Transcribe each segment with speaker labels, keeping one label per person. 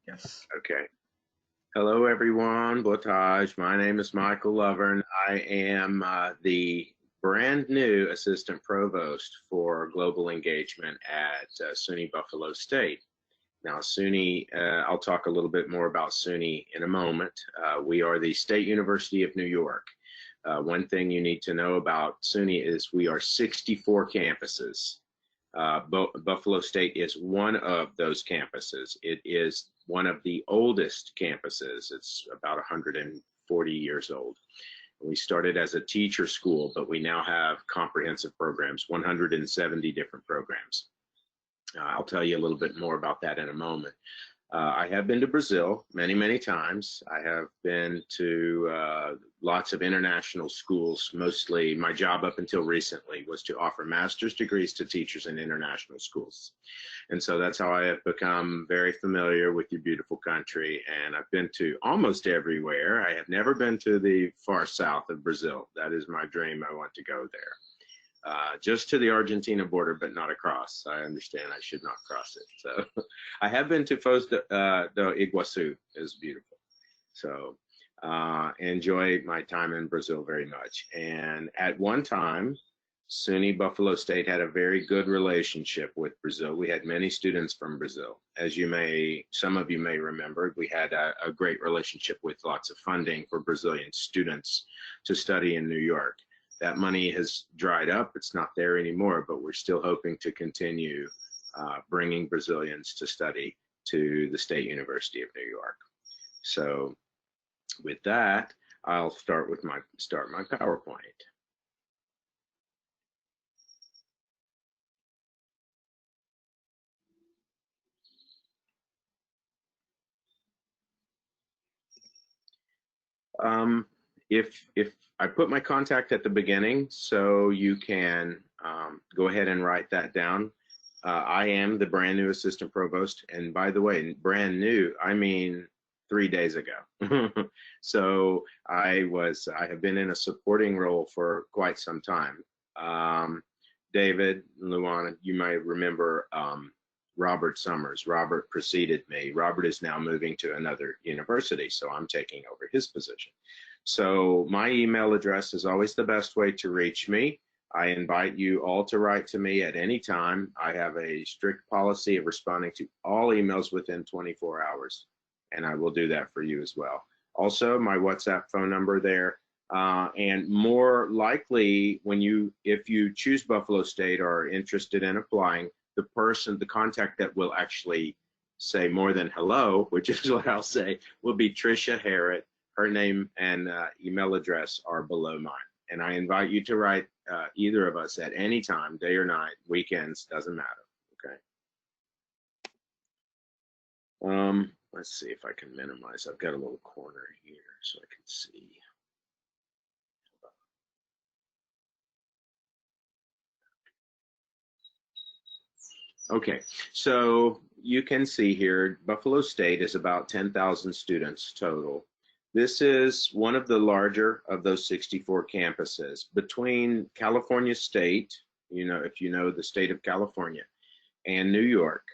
Speaker 1: Yes.
Speaker 2: Okay. Hello, everyone. Boa tarde. My name is Michael Lovern. I am the brand new assistant provost for global engagement at SUNY Buffalo State. Now, SUNY, I'll talk a little bit more about SUNY in a moment. We are the State University of New York. One thing you need to know about SUNY is we are 64 campuses. Buffalo State is one of those campuses. It is one of the oldest campuses. It's about 140 years old. We started as a teacher school, but we now have comprehensive programs, 170 different programs. I'll tell you a little bit more about that in a moment. I have been to Brazil many, many times. I have been to lots of international schools. Mostly my job up until recently was to offer master's degrees to teachers in international schools. And so that's how I have become very familiar with your beautiful country. And I've been to almost everywhere. I have never been to the far south of Brazil. That is my dream. I want to go there. Just to the Argentina border, but not across. I understand I should not cross it. So I have been to Foz do Iguaçu. It's beautiful. So enjoy my time in Brazil very much. And at one time, SUNY Buffalo State had a very good relationship with Brazil. We had many students from Brazil. As some of you may remember, we had a great relationship with lots of funding for Brazilian students to study in New York. That money has dried up. It's not there anymore, but we're still hoping to continue bringing Brazilians to study to the State University of New York. So with that, I'll start my PowerPoint. If I put my contact at the beginning, so you can go ahead and write that down. I am the brand new assistant provost, and by the way, brand new, I mean 3 days ago. So I have been in a supporting role for quite some time. David, Luana, you might remember Robert Summers. Robert preceded me. Robert is now moving to another university, so I'm taking over his position. So my email address is always the best way to reach me. I invite you all to write to me at any time. I have a strict policy of responding to all emails within 24 hours, and I will do that for you as well. Also, my WhatsApp phone number there. And more likely, if you choose Buffalo State or are interested in applying, the contact that will actually say more than hello, which is what I'll say, will be Tricia Harrod. Her name and email address are below mine. And I invite you to write either of us at any time, day or night, weekends, doesn't matter, okay? Let's see if I can minimize. I've got a little corner here so I can see. Okay, so you can see here, Buffalo State is about 10,000 students total. This is one of the larger of those 64 campuses. Between California State, if you know the state of California, and New York,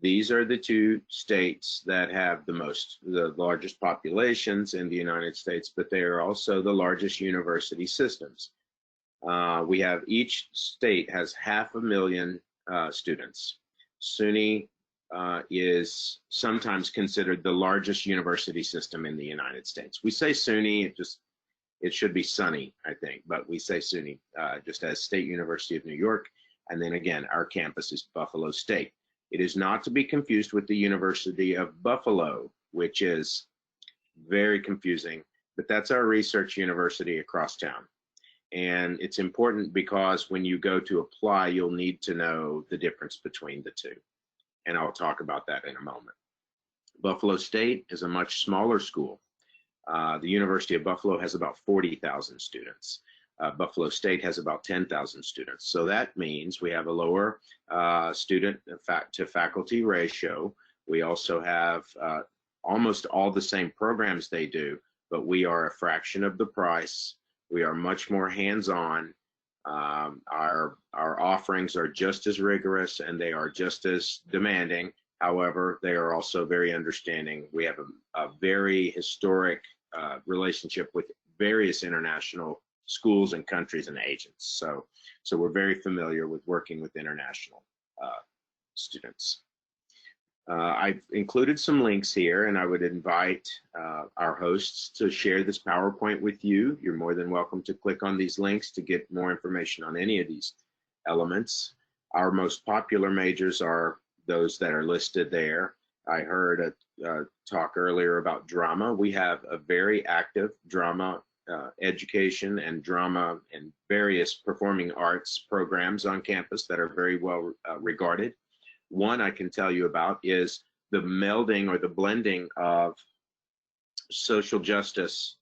Speaker 2: these are the two states that have the largest populations in the United States, but they are also the largest university systems. Each state has 500,000 students. SUNY is sometimes considered the largest university system in the United States. We say SUNY, it should be SUNY, I think, but we say SUNY just as State University of New York. And then again, our campus is Buffalo State. It is not to be confused with the University of Buffalo, which is very confusing, but that's our research university across town. And it's important because when you go to apply, you'll need to know the difference between the two. And I'll talk about that in a moment. Buffalo State is a much smaller school. The University of Buffalo has about 40,000 students. Buffalo State has about 10,000 students. So that means we have a lower student to faculty ratio. We also have almost all the same programs they do, but we are a fraction of the price. We are much more hands-on. Our offerings are just as rigorous and they are just as demanding However, they are also very understanding. We have a very historic relationship with various international schools and countries and agents. So we're very familiar with working with international students. I've included some links here, and I would invite our hosts to share this PowerPoint with you. You're more than welcome to click on these links to get more information on any of these elements. Our most popular majors are those that are listed there. I heard a talk earlier about drama. We have a very active drama education and drama and various performing arts programs on campus that are very well regarded. One I can tell you about is the melding or the blending of social justice,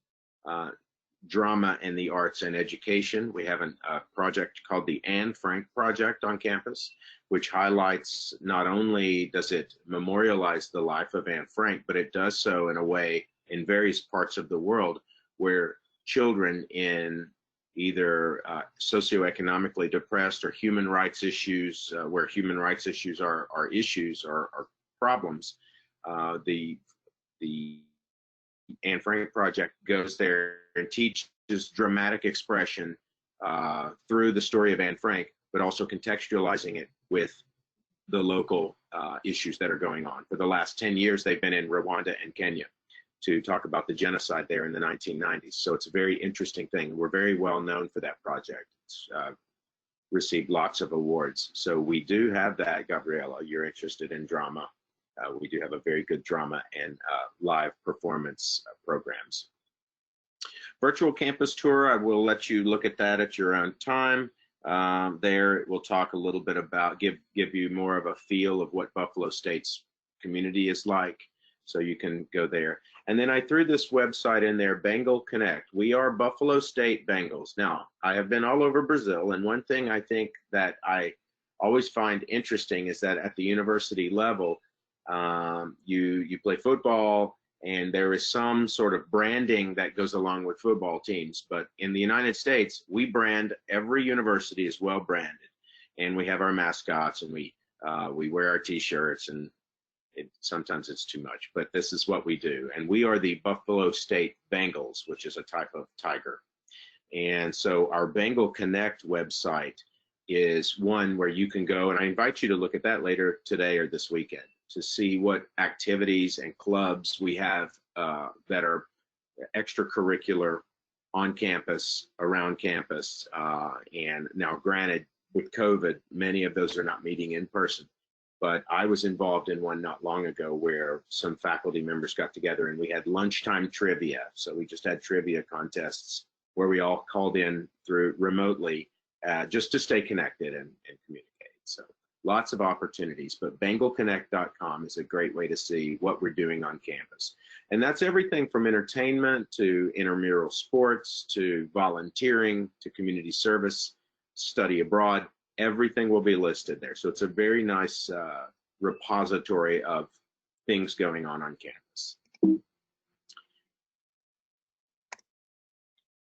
Speaker 2: drama, and the arts and education. We have a project called the Anne Frank Project on campus, which highlights, not only does it memorialize the life of Anne Frank, but it does so in a way in various parts of the world where children in either socioeconomically depressed or human rights issues, where human rights issues are issues or problems. The Anne Frank Project goes there and teaches dramatic expression through the story of Anne Frank, but also contextualizing it with the local issues that are going on. For the last 10 years, they've been in Rwanda and Kenya to talk about the genocide there in the 1990s. So it's a very interesting thing. We're very well known for that project. It's received lots of awards. So we do have that, Gabriela. You're interested in drama. We do have a very good drama and live performance programs. Virtual campus tour, I will let you look at that at your own time. There we'll talk a little bit about, give you more of a feel of what Buffalo State's community is like, so you can go there. And then I threw this website in there, Bengal Connect. We are Buffalo State Bengals. Now, I have been all over Brazil, and one thing I think that I always find interesting is that at the university level, you play football, and there is some sort of branding that goes along with football teams. But in the United States, we brand, every university is well branded, and we have our mascots, and we wear our t-shirts, and sometimes it's too much, but this is what we do. And we are the Buffalo State Bengals, which is a type of tiger. And so our Bengal Connect website is one where you can go, and I invite you to look at that later today or this weekend to see what activities and clubs we have that are extracurricular on campus, around campus. And now granted, with COVID, many of those are not meeting in person. But I was involved in one not long ago where some faculty members got together and we had lunchtime trivia. So we just had trivia contests where we all called in through remotely just to stay connected and communicate. So lots of opportunities, but bengalconnect.com is a great way to see what we're doing on campus. And that's everything from entertainment to intramural sports to volunteering to community service, study abroad. Everything will be listed there. So it's a very nice repository of things going on campus.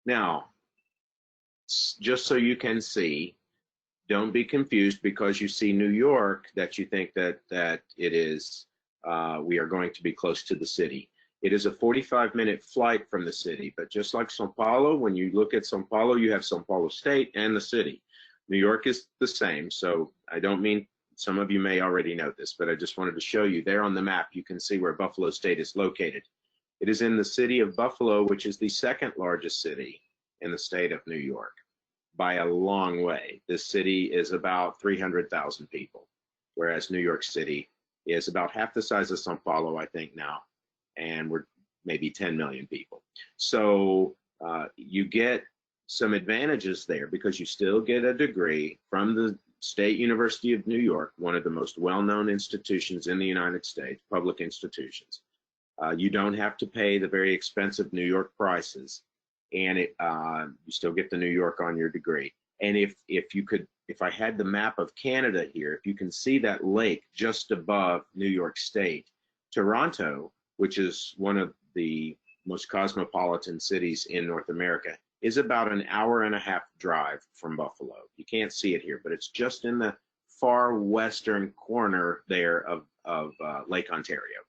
Speaker 2: Now, just so you can see, don't be confused because you see New York that you think that it is, we are going to be close to the city. It is a 45-minute flight from the city, but just like Sao Paulo, when you look at Sao Paulo, you have Sao Paulo State and the city. New York is the same, so I don't mean, some of you may already know this, but I just wanted to show you there on the map, you can see where Buffalo State is located. It is in the city of Buffalo, which is the second largest city in the state of New York by a long way. This city is about 300,000 people, whereas New York City is about half the size of Sao Paulo, I think now, and we're maybe 10 million people. So you get some advantages there because you still get a degree from the State University of New York, one of the most well-known institutions in the United States, public institutions. You don't have to pay the very expensive New York prices, and you still get the New York on your degree. And if I had the map of Canada here, if you can see that lake just above New York State, Toronto, which is one of the most cosmopolitan cities in North America, is about an hour-and-a-half drive from Buffalo. You can't see it here, but it's just in the far western corner there Lake Ontario.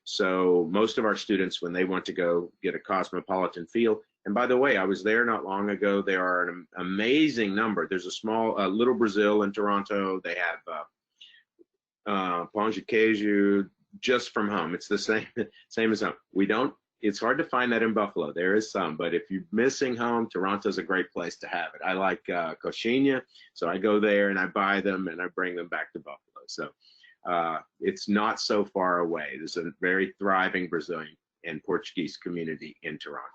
Speaker 2: So most of our students, when they want to go get a cosmopolitan feel, and by the way, I was there not long ago. There are an amazing number. There's a small, Little Brazil in Toronto. They have pão de queijo just from home. It's the same as home. We don't. It's hard to find that in Buffalo. There is some, but if you're missing home, Toronto's a great place to have it. I like coxinha, so I go there and I buy them and I bring them back to Buffalo. So it's not so far away. There's a very thriving Brazilian and Portuguese community in Toronto.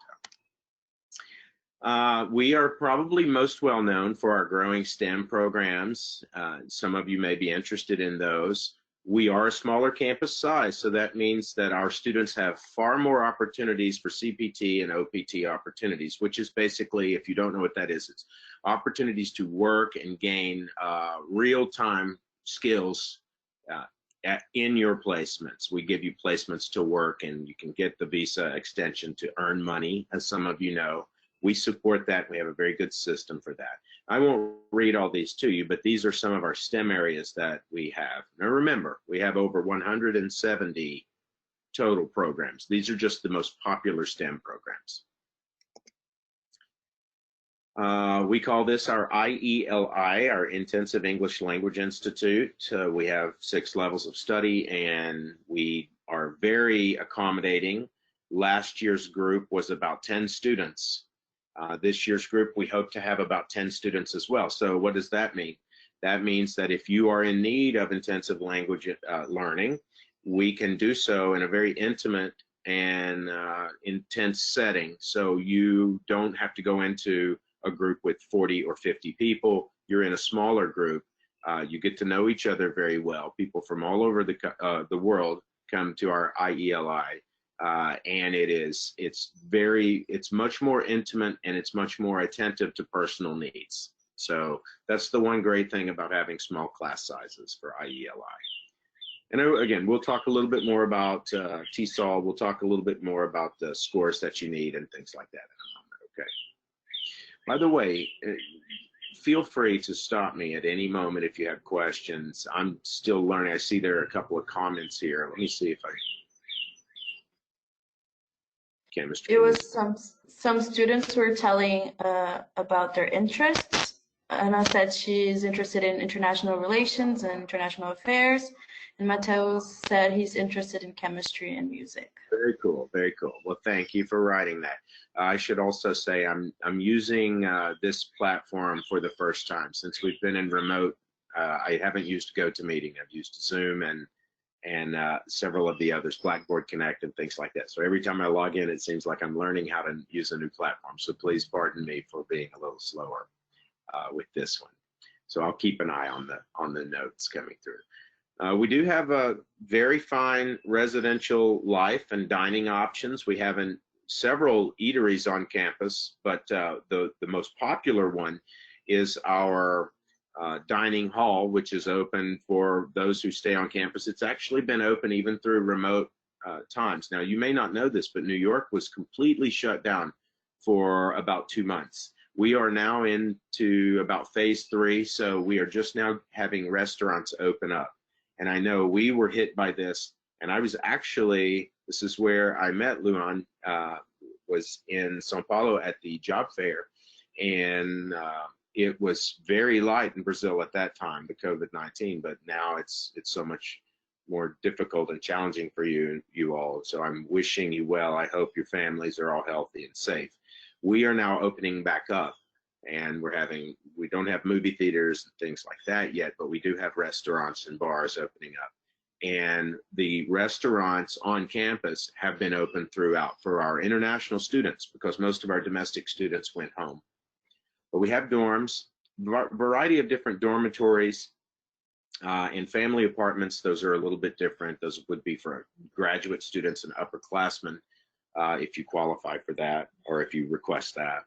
Speaker 2: We are probably most well known for our growing STEM programs. Some of you may be interested in those. We are a smaller campus size, so that means that our students have far more opportunities for CPT and OPT opportunities, which is basically, if you don't know what that is, it's opportunities to work and gain real-time skills in your placements. We give you placements to work, and you can get the visa extension to earn money, as some of you know. We support that. We have a very good system for that. I won't read all these to you, but these are some of our STEM areas that we have. Now remember, we have over 170 total programs. These are just the most popular STEM programs. We call this our IELI, our Intensive English Language Institute. We have 6 levels of study, and we are very accommodating. Last year's group was about 10 students. This year's group, we hope to have about 10 students as well. So what does that mean? That means that if you are in need of intensive language learning, we can do so in a very intimate and intense setting. So you don't have to go into a group with 40 or 50 people. You're in a smaller group. You get to know each other very well. People from all over the world come to our IELI. And it's much more intimate, and it's much more attentive to personal needs. So that's the one great thing about having small class sizes for IELI. And again, we'll talk a little bit more about TESOL. We'll talk a little bit more about the scores that you need and things like that in a moment, okay? By the way, feel free to stop me at any moment if you have questions. I'm still learning. I see there are a couple of comments here. Let me see if I... Chemistry.
Speaker 1: It was some students were telling about their interests. Anna said she's interested in international relations and international affairs, and Mateo said he's interested in chemistry and music.
Speaker 2: Very cool, very cool. Well, thank you for writing that. I should also say I'm using this platform for the first time since we've been in remote. I haven't used GoToMeeting. I've used Zoom and several of the others, Blackboard Connect and things like that. So every time I log in, it seems like I'm learning how to use a new platform. So please pardon me for being a little slower with this one. So I'll keep an eye on the notes coming through. We do have a very fine residential life and dining options. We have several eateries on campus, but the most popular one is our dining hall, which is open for those who stay on campus. It's actually been open even through remote times. Now, you may not know this, but New York was completely shut down for about 2 months. We are now into about phase 3, so we are just now having restaurants open up. And I know we were hit by this, and I was actually, this is where I met Luan, was in Sao Paulo at the job fair, and it was very light in Brazil at that time, the COVID-19, but now it's so much more difficult and challenging for you all. So I'm wishing you well. I hope your families are all healthy and safe. We are now opening back up, and we don't have movie theaters and things like that yet, but we do have restaurants and bars opening up. And the restaurants on campus have been open throughout for our international students because most of our domestic students went home. But we have dorms, variety of different dormitories and family apartments. Those are a little bit different. Those would be for graduate students and upperclassmen if you qualify for that or if you request that.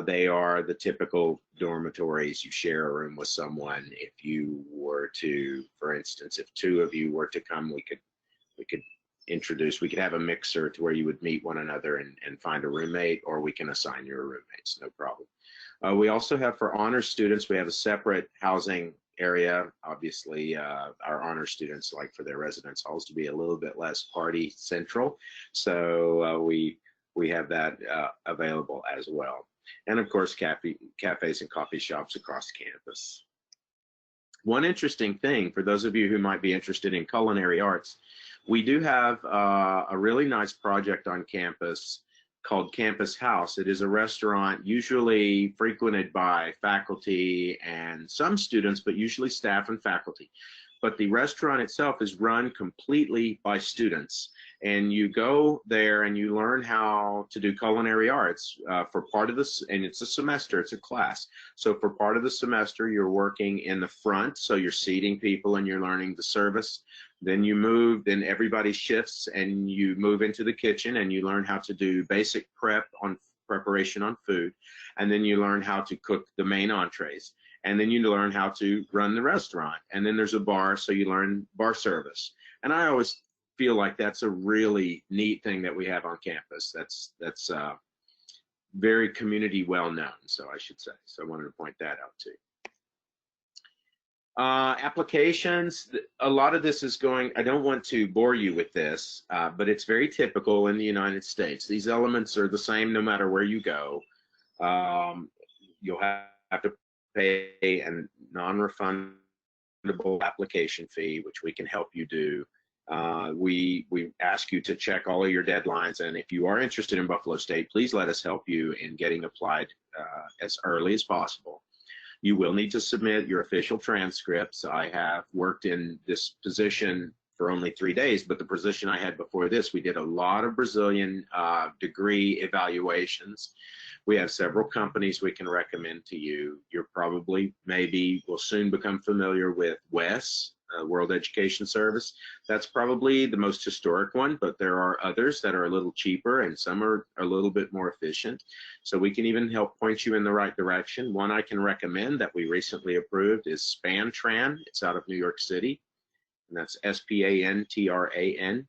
Speaker 2: They are the typical dormitories. You share a room with someone. If you were to, for instance, if 2 of you were to come, we could have a mixer to where you would meet one another and find a roommate, or we can assign you a roommate, no problem. We also have, for honors students, we have a separate housing area. Obviously, our honor students like for their residence halls to be a little bit less party central, so we have that available as well. And of course, cafes and coffee shops across campus. One interesting thing for those of you who might be interested in culinary arts, we do have a really nice project on campus called Campus House. It is a restaurant usually frequented by faculty and some students, but usually staff and faculty. But the restaurant itself is run completely by students. And you go there and you learn how to do culinary arts for part of this, and it's a semester, it's a class. So for part of the semester, you're working in the front, so you're seating people and you're learning the service. Then you move, then everybody shifts and you move into the kitchen and you learn how to do basic preparation on food. And then you learn how to cook the main entrees. And then you learn how to run the restaurant. And then there's a bar, so you learn bar service. And I always feel like that's a really neat thing that we have on campus. That's very community well known, so I should say. So I wanted to point that out too. Applications, a lot of this is going, I don't want to bore you with this, but it's very typical in the United States. These elements are the same no matter where you go. You'll have to pay a non-refundable application fee, which we can help you do. We ask you to check all of your deadlines, and if you are interested in Buffalo State, please let us help you in getting applied as early as possible. You will need to submit your official transcripts. I have worked in this position for only 3 days, but the position I had before this, we did a lot of Brazilian degree evaluations. We have several companies we can recommend to you. You're probably, maybe, will soon become familiar with WES, World Education Service. That's probably the most historic one, but there are others that are a little cheaper and some are a little bit more efficient. So we can even help point you in the right direction. One I can recommend that we recently approved is SpanTran. It's out of New York City, and that's SPANTRAN.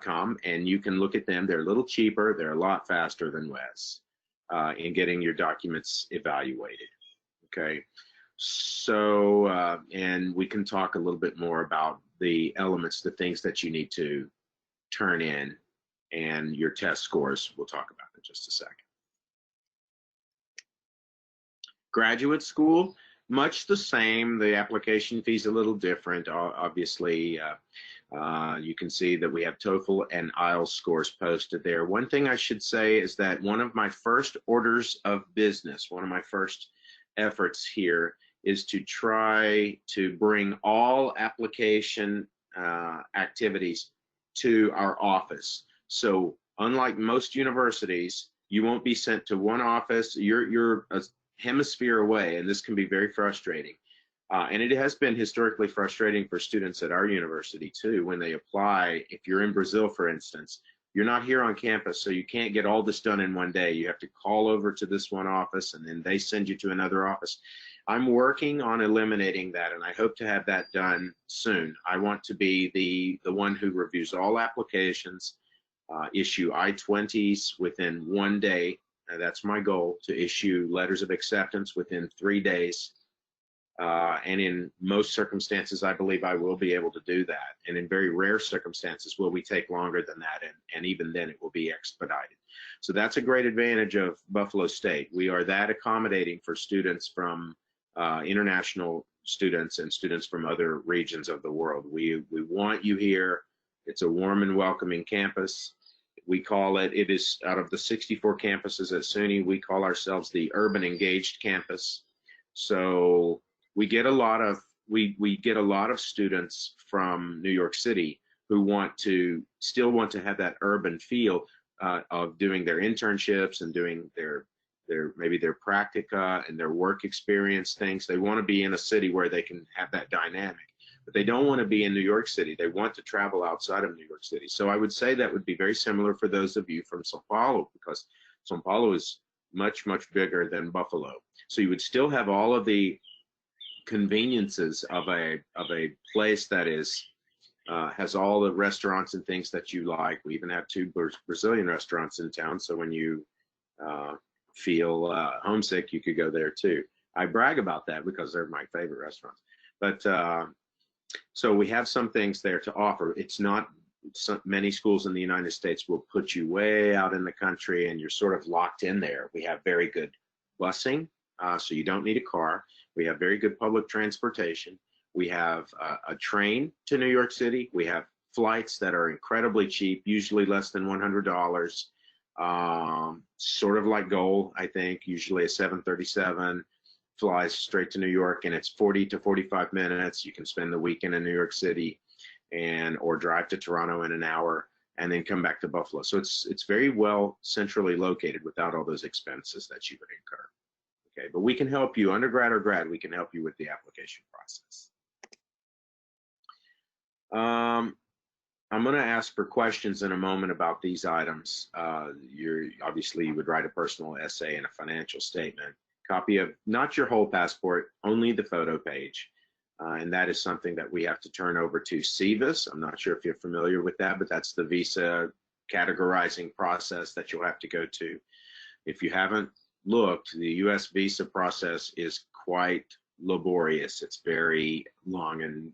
Speaker 2: .com, and you can look at them. They're a little cheaper. They're a lot faster than WES in getting your documents evaluated. Okay, so and we can talk a little bit more about the elements, the things that you need to turn in, and your test scores. We'll talk about in just a second. Graduate school, much the same. The application fee is a little different, obviously. You can see that we have TOEFL and IELTS scores posted there. One thing I should say is that one of my first orders of business, one of my first efforts here is to try to bring all application activities to our office. So unlike most universities, you won't be sent to one office. You're a hemisphere away, and this can be very frustrating. And it has been historically frustrating for students at our university too when they apply. If you're in Brazil, for instance, you're not here on campus, so you can't get all this done in one day. You have to call over to this one office and then they send you to another office. I'm working on eliminating that, and I hope to have that done soon. I want to be the one who reviews all applications, issue I-20s within 1 day. That's my goal, to issue letters of acceptance within 3 days. And in most circumstances, I believe I will be able to do that. And in very rare circumstances, will we take longer than that? And even then, it will be expedited. So that's a great advantage of Buffalo State. We are that accommodating for students from international students and students from other regions of the world. We want you here. It's a warm and welcoming campus. We call it is out of the 64 campuses at SUNY, we call ourselves the Urban Engaged Campus. So we get a lot of students from New York City who still want to have that urban feel of doing their internships and doing maybe their practica and their work experience things. They want to be in a city where they can have that dynamic, but they don't want to be in New York City. They want to travel outside of New York City. So I would say that would be very similar for those of you from Sao Paulo, because Sao Paulo is much, much bigger than Buffalo. So you would still have all of the conveniences of a place that has all the restaurants and things that you like. We even have 2 Brazilian restaurants in town, so when you feel homesick, you could go there too. I brag about that because they're my favorite restaurants. But so we have some things there to offer. It's not, many schools in the United States will put you way out in the country and you're sort of locked in there. We have very good busing, so you don't need a car. We have very good public transportation. We have a train to New York City. We have flights that are incredibly cheap, usually less than $100. Sort of like Goal, I think, usually a 737 flies straight to New York, and it's 40 to 45 minutes. You can spend the weekend in New York City or drive to Toronto in an hour and then come back to Buffalo. So it's very well centrally located without all those expenses that you would incur. Okay, but we can help you, undergrad or grad, we can help you with the application process. I'm going to ask for questions in a moment about these items. Obviously, you would write a personal essay and a financial statement. Copy of, not your whole passport, only the photo page. And that is something that we have to turn over to SEVIS. I'm not sure if you're familiar with that, but that's the visa categorizing process that you'll have to go to. If you haven't looked, the US visa process is quite laborious. It's very long, and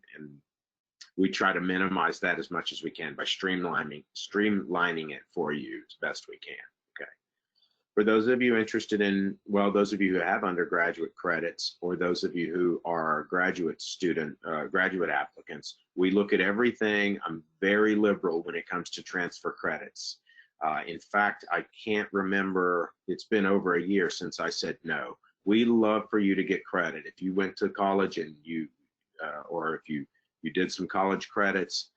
Speaker 2: we try to minimize that as much as we can by streamlining it for you as best we can. Okay. For those of you interested in, well, those of you who have undergraduate credits, or those of you who are graduate applicants, we look at everything. I'm very liberal when it comes to transfer credits. In fact, I can't remember, it's been over a year since I said no. We love for you to get credit. If you went to college and or if you did some college credits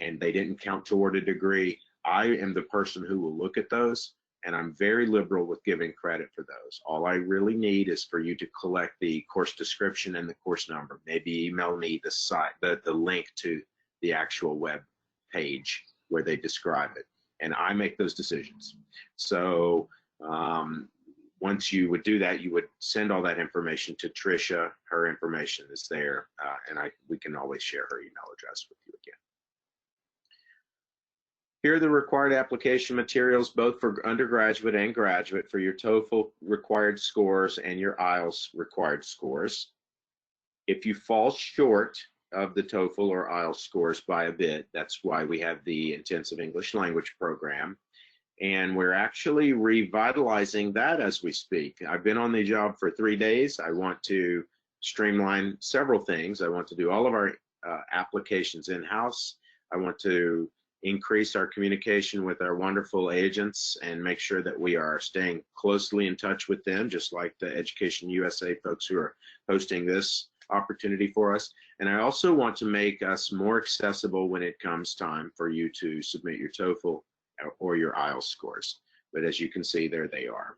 Speaker 2: and they didn't count toward a degree, I am the person who will look at those, and I'm very liberal with giving credit for those. All I really need is for you to collect the course description and the course number. Maybe email me the link to the actual web page where they describe it, and I make those decisions. So once you would do that, you would send all that information to Tricia. Her information is there, and we can always share her email address with you again. Here are the required application materials, both for undergraduate and graduate, for your TOEFL required scores and your IELTS required scores. If you fall short of the TOEFL or IELTS scores by a bit, that's why we have the intensive English language program. And we're actually revitalizing that as we speak. I've been on the job for 3 days. I want to streamline several things. I want to do all of our applications in-house. I want to increase our communication with our wonderful agents and make sure that we are staying closely in touch with them, just like the EducationUSA folks who are hosting this opportunity for us. And I also want to make us more accessible when it comes time for you to submit your TOEFL or your IELTS scores. But as you can see, there they are.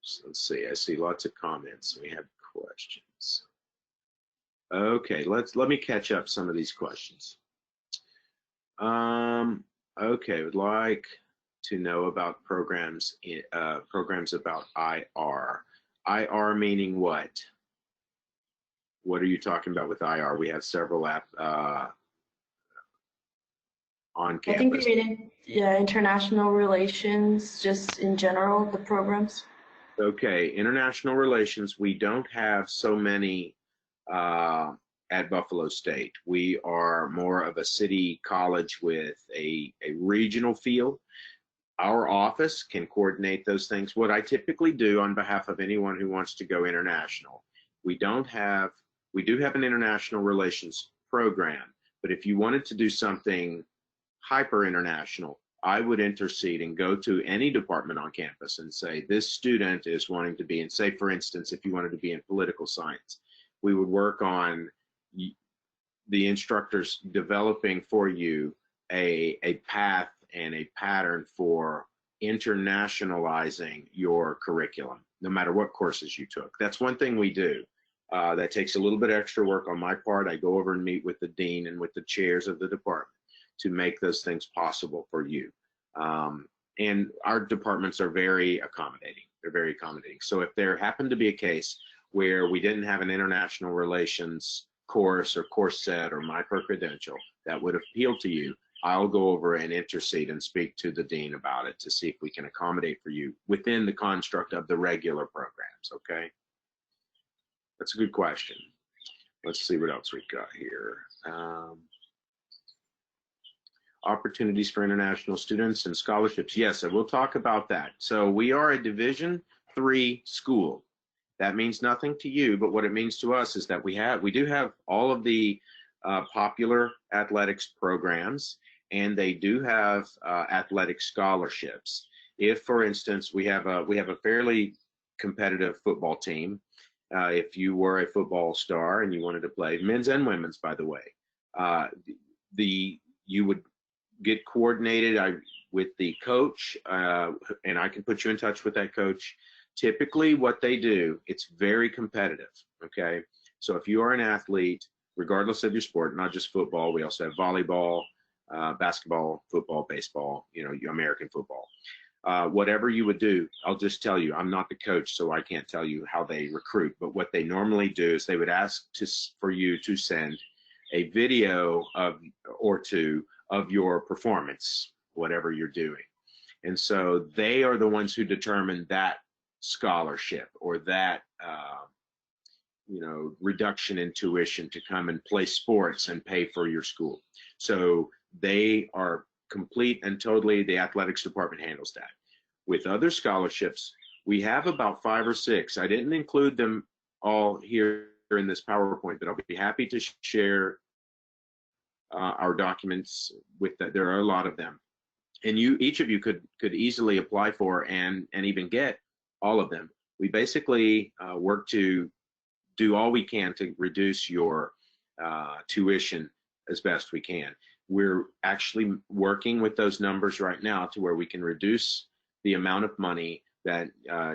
Speaker 2: So let's see, I see lots of comments. We have questions. Okay, let me catch up some of these questions. Okay, would like to know about programs about IR. IR meaning what? What are you talking about with IR? We have several on campus.
Speaker 1: I think we mean international relations, just in general, the programs.
Speaker 2: Okay, international relations, we don't have so many at Buffalo State. We are more of a city college with a regional feel. Our office can coordinate those things. What I typically do on behalf of anyone who wants to go international, we do have an international relations program, but if you wanted to do something hyper international, I would intercede and go to any department on campus and say, this student is wanting to be in, say for instance, if you wanted to be in political science, we would work on the instructors developing for you a path and a pattern for internationalizing your curriculum, no matter what courses you took. That's one thing we do. That takes a little bit extra work on my part. I go over and meet with the dean and with the chairs of the department to make those things possible for you. And our departments are very accommodating. They're very accommodating. So if there happened to be a case where we didn't have an international relations course or course set or micro-credential that would appeal to you, I'll go over and intercede and speak to the dean about it to see if we can accommodate for you within the construct of the regular programs, okay? That's a good question. Let's see what else we've got here. Opportunities for international students and scholarships. Yes, we'll talk about that. So we are a Division III school. That means nothing to you, but what it means to us is that we do have all of the popular athletics programs, and they do have athletic scholarships. If, for instance, we have a fairly competitive football team. If you were a football star and you wanted to play, men's and women's, by the way, you would get coordinated with the coach, and I can put you in touch with that coach. Typically, what they do, it's very competitive, okay? So if you are an athlete, regardless of your sport, not just football, we also have volleyball, basketball, football, baseball, you know, American football. Whatever you would do, I'll just tell you, I'm not the coach, so I can't tell you how they recruit, but what they normally do is they would ask for you to send a video or two of your performance, whatever you're doing. And so they are the ones who determine that scholarship or that reduction in tuition to come and play sports and pay for your school. So they are complete and totally, the athletics department handles that. With other scholarships, we have about 5 or 6. I didn't include them all here in this PowerPoint, but I'll be happy to share our documents with that. There are a lot of them, and each of you could easily apply for and even get all of them. We basically work to do all we can to reduce your tuition as best we can. We're actually working with those numbers right now to where we can reduce the amount of money that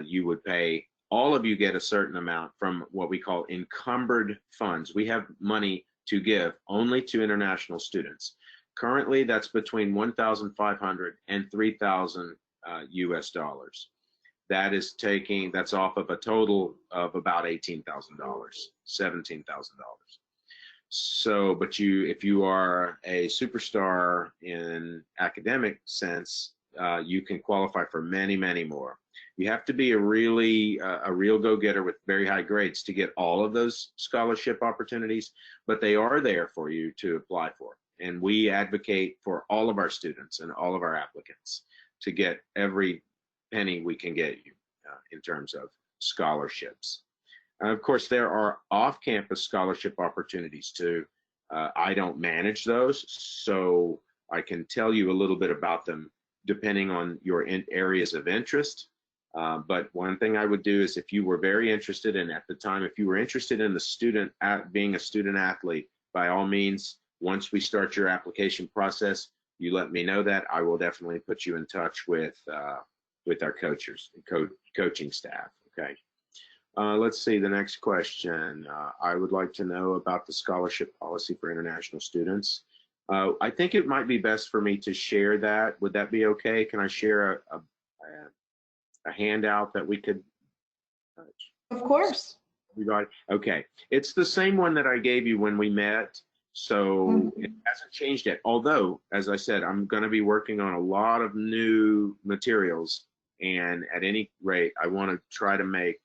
Speaker 2: you would pay. All of you get a certain amount from what we call encumbered funds. We have money to give only to international students. Currently, that's between $1,500 and $3,000 US dollars. That's off of a total of about $18,000, $17,000. So, but if you are a superstar in academic sense, you can qualify for many, many more. You have to be a real go-getter with very high grades to get all of those scholarship opportunities, but they are there for you to apply for. And we advocate for all of our students and all of our applicants to get every penny we can get you in terms of scholarships. Of course, there are off-campus scholarship opportunities too. I don't manage those, so I can tell you a little bit about them depending on your areas of interest. But one thing I would do is if you were very interested, and at the time, if you were interested in being a student athlete, by all means, once we start your application process, you let me know that. I will definitely put you in touch with our coaching staff, okay? Let's see, the next question. I would like to know about the scholarship policy for international students. I think it might be best for me to share that. Would that be okay? Can I share a handout that we could?
Speaker 1: Of course.
Speaker 2: Okay, it's the same one that I gave you when we met, so it hasn't changed yet. Although, as I said, I'm going to be working on a lot of new materials, and at any rate, I want to try to make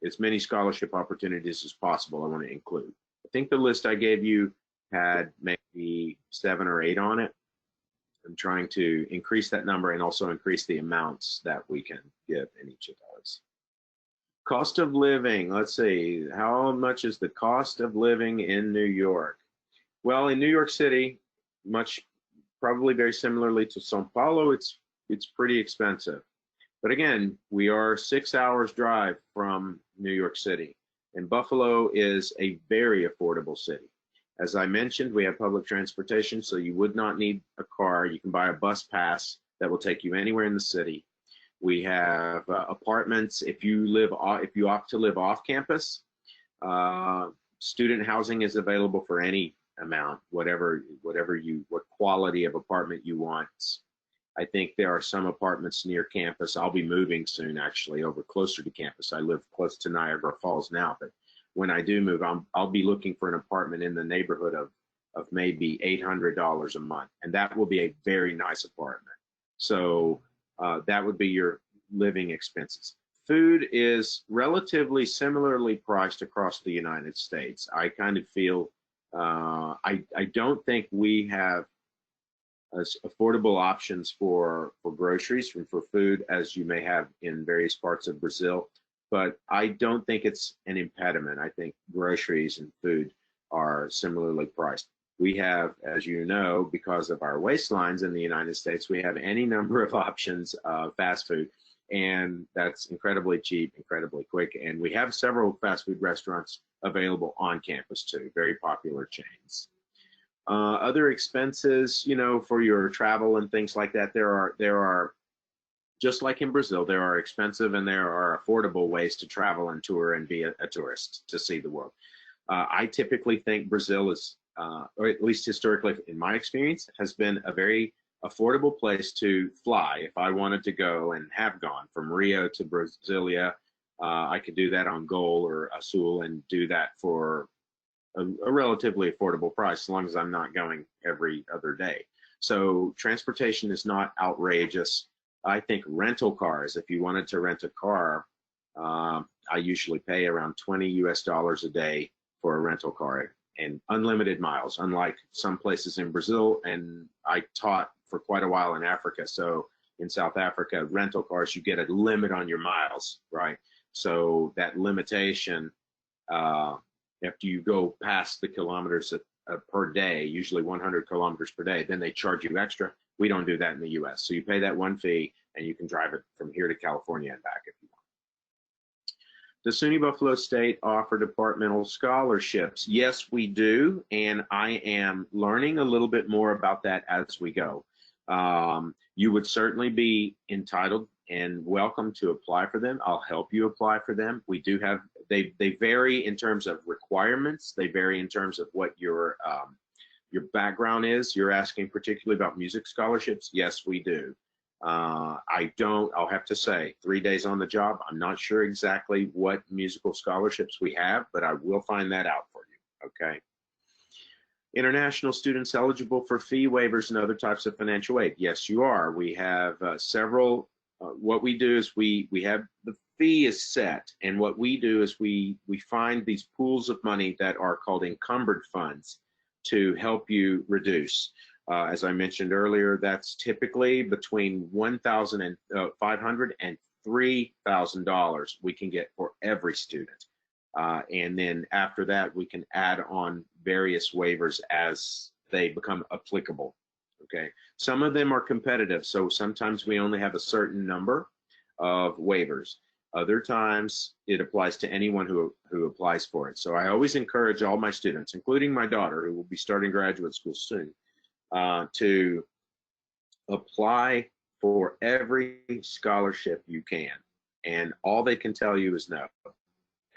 Speaker 2: as many scholarship opportunities as possible. I want to include. I think the list I gave you had maybe 7 or 8 on it. I'm trying to increase that number and also increase the amounts that we can give in each of those. Cost of living, let's see, how much is the cost of living in New York? Well, in New York City, probably very similarly to Sao Paulo, it's pretty expensive. But again, we are 6 hours drive from New York City, and Buffalo is a very affordable city. As I mentioned, we have public transportation, so you would not need a car. You can buy a bus pass that will take you anywhere in the city. We have apartments. If you opt to live off campus, student housing is available for any amount, what quality of apartment you want. I think there are some apartments near campus. I'll be moving soon, actually, over closer to campus. I live close to Niagara Falls now, but when I do move, I'll be looking for an apartment in the neighborhood of of maybe $800 a month, and that will be a very nice apartment. So that would be your living expenses. Food is relatively similarly priced across the United States. I kind of feel, I don't think we have as affordable options for groceries and for food as you may have in various parts of Brazil, but I don't think it's an impediment. I think groceries and food are similarly priced. We have, as you know, because of our waistlines in the United States, we have any number of options of fast food, and that's incredibly cheap, incredibly quick, and we have several fast food restaurants available on campus too, very popular chains. Other expenses, you know, for your travel and things like that, there are, just like in Brazil, there are expensive and there are affordable ways to travel and tour and be a tourist to see the world. I typically think Brazil is, or at least historically in my experience, has been a very affordable place to fly. If I wanted to go and have gone from Rio to Brasilia, I could do that on Gol or Azul and do that for a relatively affordable price, as long as I'm not going every other day. So transportation is not outrageous. I think rental cars, if you wanted to rent a car, I usually pay around $20 US a day for a rental car and unlimited miles, unlike some places in Brazil. And I taught for quite a while in Africa. So in South Africa, rental cars, you get a limit on your miles, right? So that limitation, after you go past the kilometers per day, usually 100 kilometers per day, then they charge you extra. We don't do that in the US. So you pay that one fee and you can drive it from here to California and back if you want. Does SUNY Buffalo State offer departmental scholarships? Yes, we do. And I am learning a little bit more about that as we go. You would certainly be entitled and welcome to apply for them. I'll help you apply for them. We do have, they vary in terms of requirements. They vary in terms of what your background is. You're asking particularly about music scholarships. Yes, we do. I'll have to say, 3 days on the job, I'm not sure exactly what musical scholarships we have, but I will find that out for you, okay? International students eligible for fee waivers and other types of financial aid. Yes, you are. We have several. What we do is we have the fee is set, and what we do is we find these pools of money that are called encumbered funds to help you reduce. As I mentioned earlier, that's typically between $1,500 and $3,000 we can get for every student. And then after that, we can add on various waivers as they become applicable. Okay, some of them are competitive, so sometimes we only have a certain number of waivers. Other times it applies to anyone who applies for it. So I always encourage all my students, including my daughter, who will be starting graduate school soon, to apply for every scholarship you can. And all they can tell you is no.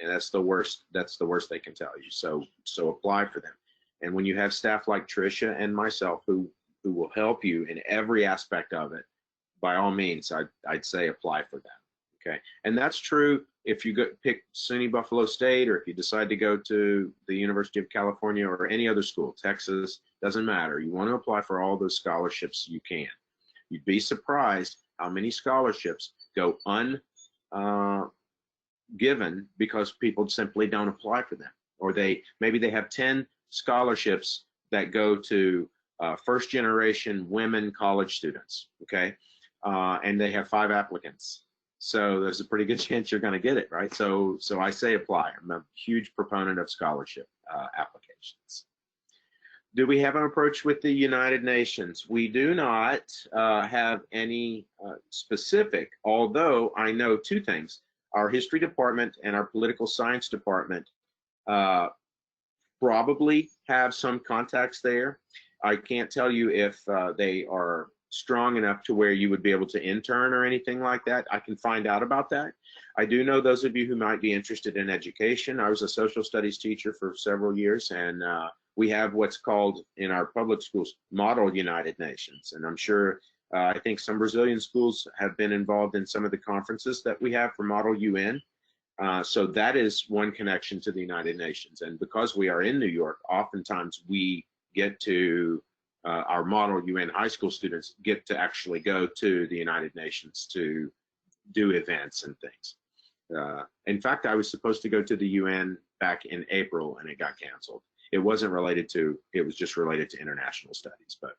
Speaker 2: And that's the worst they can tell you. So apply for them. And when you have staff like Tricia and myself who will help you in every aspect of it, by all means, I'd say apply for them. Okay, and that's true if you pick SUNY Buffalo State, or if you decide to go to the University of California or any other school, Texas, doesn't matter. You want to apply for all those scholarships you can. You'd be surprised how many scholarships go ungiven because people simply don't apply for them, or maybe they have 10 scholarships that go to first generation women college students, okay, and they have 5 applicants. So there's a pretty good chance you're going to get it, right? So I say apply. I'm a huge proponent of scholarship applications. Do we have an approach with the United Nations? We do not have any specific, although I know 2 things. Our history department and our political science department probably have some contacts there. I can't tell you if they are strong enough to where you would be able to intern or anything like that. I can find out about that. I do know those of you who might be interested in education. I was a social studies teacher for several years, and we have what's called in our public schools Model United Nations. And I'm sure, I think some Brazilian schools have been involved in some of the conferences that we have for Model UN. So that is one connection to the United Nations. And because we are in New York, oftentimes we get to our model UN high school students get to actually go to the United Nations to do events and things. In fact, I was supposed to go to the UN back in April and it got canceled. It wasn't related to, it was just related to international studies, but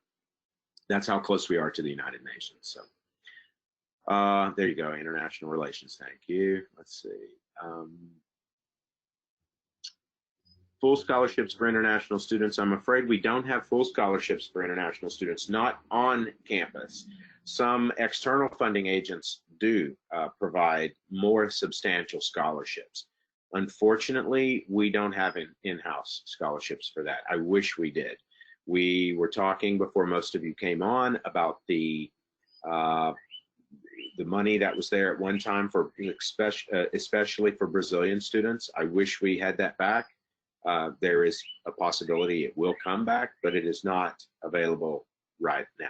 Speaker 2: that's how close we are to the United Nations. So there you go, international relations, thank you. Let's see. Full scholarships for international students. I'm afraid we don't have full scholarships for international students, not on campus. Some external funding agents do provide more substantial scholarships. Unfortunately, we don't have in-house scholarships for that. I wish we did. We were talking before most of you came on about the money that was there at one time for especially for Brazilian students. I wish we had that back. There is a possibility it will come back, but it is not available right now.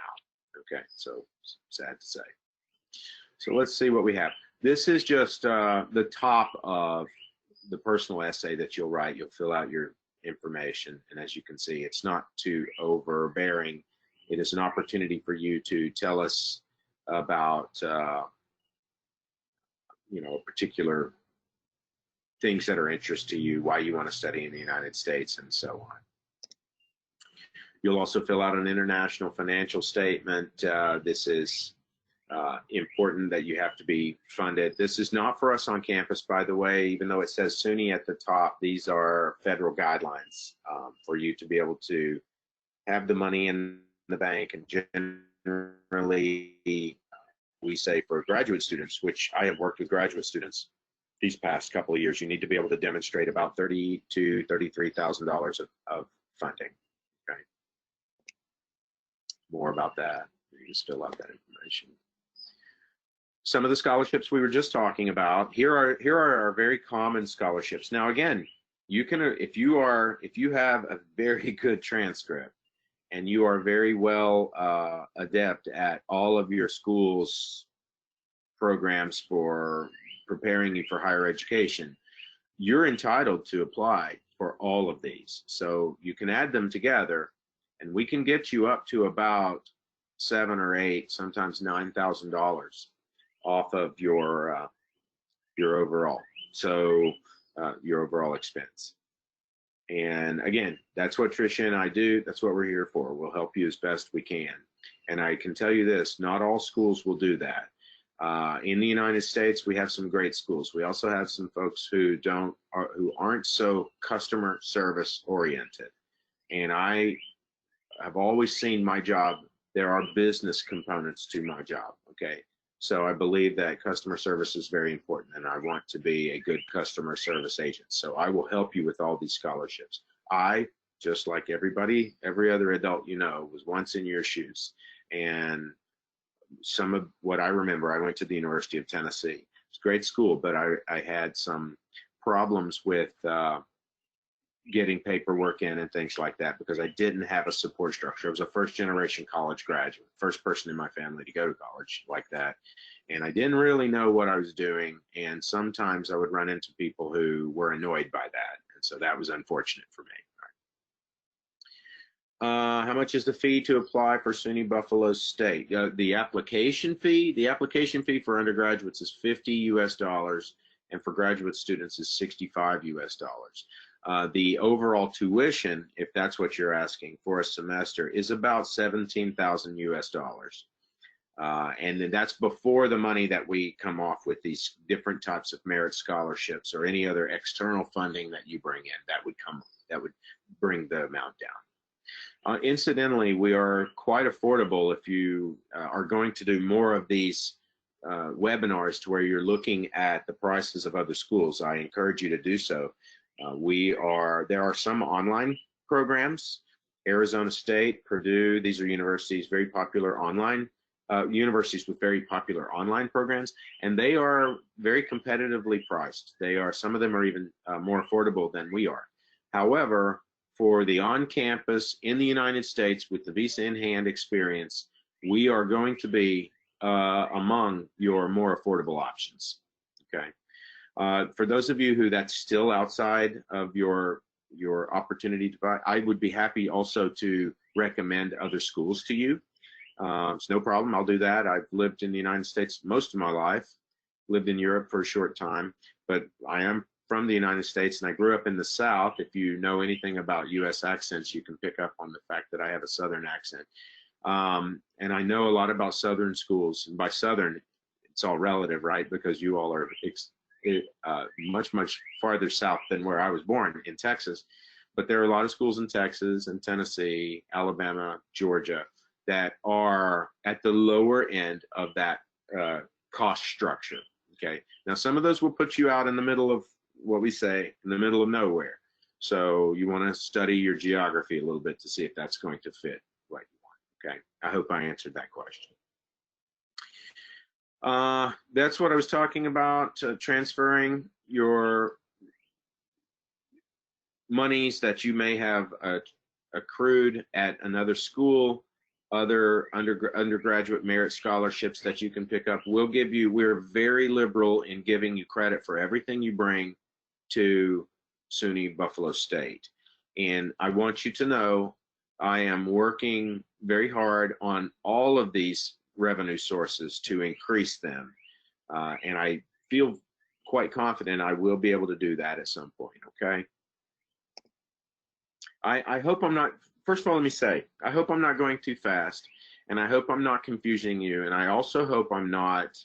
Speaker 2: Okay, so sad to say. So let's see what we have. This is just the top of the personal essay that you'll write. You'll fill out your information, and as you can see, it's not too overbearing. It is an opportunity for you to tell us about you know, particular things that are interest to you, why you want to study in the United States, and so on. You'll also fill out an international financial statement. This is important that you have to be funded. This is not for us on campus, by the way, even though it says SUNY at the top. These are federal guidelines for you to be able to have the money in the bank. And generally, we say for graduate students, which I have worked with graduate students these past couple of years, you need to be able to demonstrate about $30,000 to $33,000 of funding. Okay. More about that. You can still have that information. Some of the scholarships we were just talking about. Here are our very common scholarships. Now, again, you can if you have a very good transcript and you are very well adept at all of your school's programs for preparing you for higher education, you're entitled to apply for all of these. So you can add them together, and we can get you up to about $7,000 or $8,000, sometimes $9,000 off of your overall. So your overall expense. And again, that's what Tricia and I do. That's what we're here for. We'll help you as best we can. And I can tell you this: not all schools will do that. In the United States, we have some great schools. We also have some folks who aren't so customer service oriented. And I have always seen my job, there are business components to my job, okay? So I believe that customer service is very important, and I want to be a good customer service agent. So I will help you with all these scholarships. I, just like everybody, every other adult you know, was once in your shoes. And some of what I remember, I went to the University of Tennessee. It's a great school, but I had some problems with getting paperwork in and things like that because I didn't have a support structure. I was a first-generation college graduate, first person in my family to go to college like that. And I didn't really know what I was doing. And sometimes I would run into people who were annoyed by that. And so that was unfortunate for me. How much is the fee to apply for SUNY Buffalo State? The application fee for undergraduates is $50 US, and for graduate students is $65 US. The overall tuition, if that's what you're asking for a semester, is about $17,000 US. And then that's before the money that we come off with these different types of merit scholarships or any other external funding that you bring in that would bring the amount down. Incidentally, we are quite affordable if you are going to do more of these webinars to where you're looking at the prices of other schools. I encourage you to do so. There are some online programs, Arizona State, Purdue, these are universities, very popular online, universities with very popular online programs, and they are very competitively priced. Some of them are even more affordable than we are. However, for the on-campus in the United States with the visa in hand experience, we are going to be among your more affordable options, okay? For those of you who that's still outside of your your opportunity to buy. I would be happy also to recommend other schools to you. It's no problem. I'll do that. I've lived in the United States most of my life, lived in Europe for a short time, but I am from the United States and I grew up in the South. If you know anything about U.S. accents, you can pick up on the fact that I have a Southern accent. And I know a lot about Southern schools. And by Southern, it's all relative, right? Because you all are much, much farther south than where I was born in Texas. But there are a lot of schools in Texas and Tennessee, Alabama, Georgia, that are at the lower end of that cost structure, okay? Now, some of those will put you out in the middle of what we say, in the middle of nowhere. So you want to study your geography a little bit to see if that's going to fit what you want, okay? I hope I answered that question. That's what I was talking about, transferring your monies that you may have accrued at another school, other undergraduate merit scholarships that you can pick up. We're very liberal in giving you credit for everything you bring to SUNY Buffalo State. And I want you to know I am working very hard on all of these revenue sources to increase them. And I feel quite confident I will be able to do that at some point, okay? I hope I'm not, first of all, let me say, I hope I'm not going too fast, and I hope I'm not confusing you, and I also hope I'm not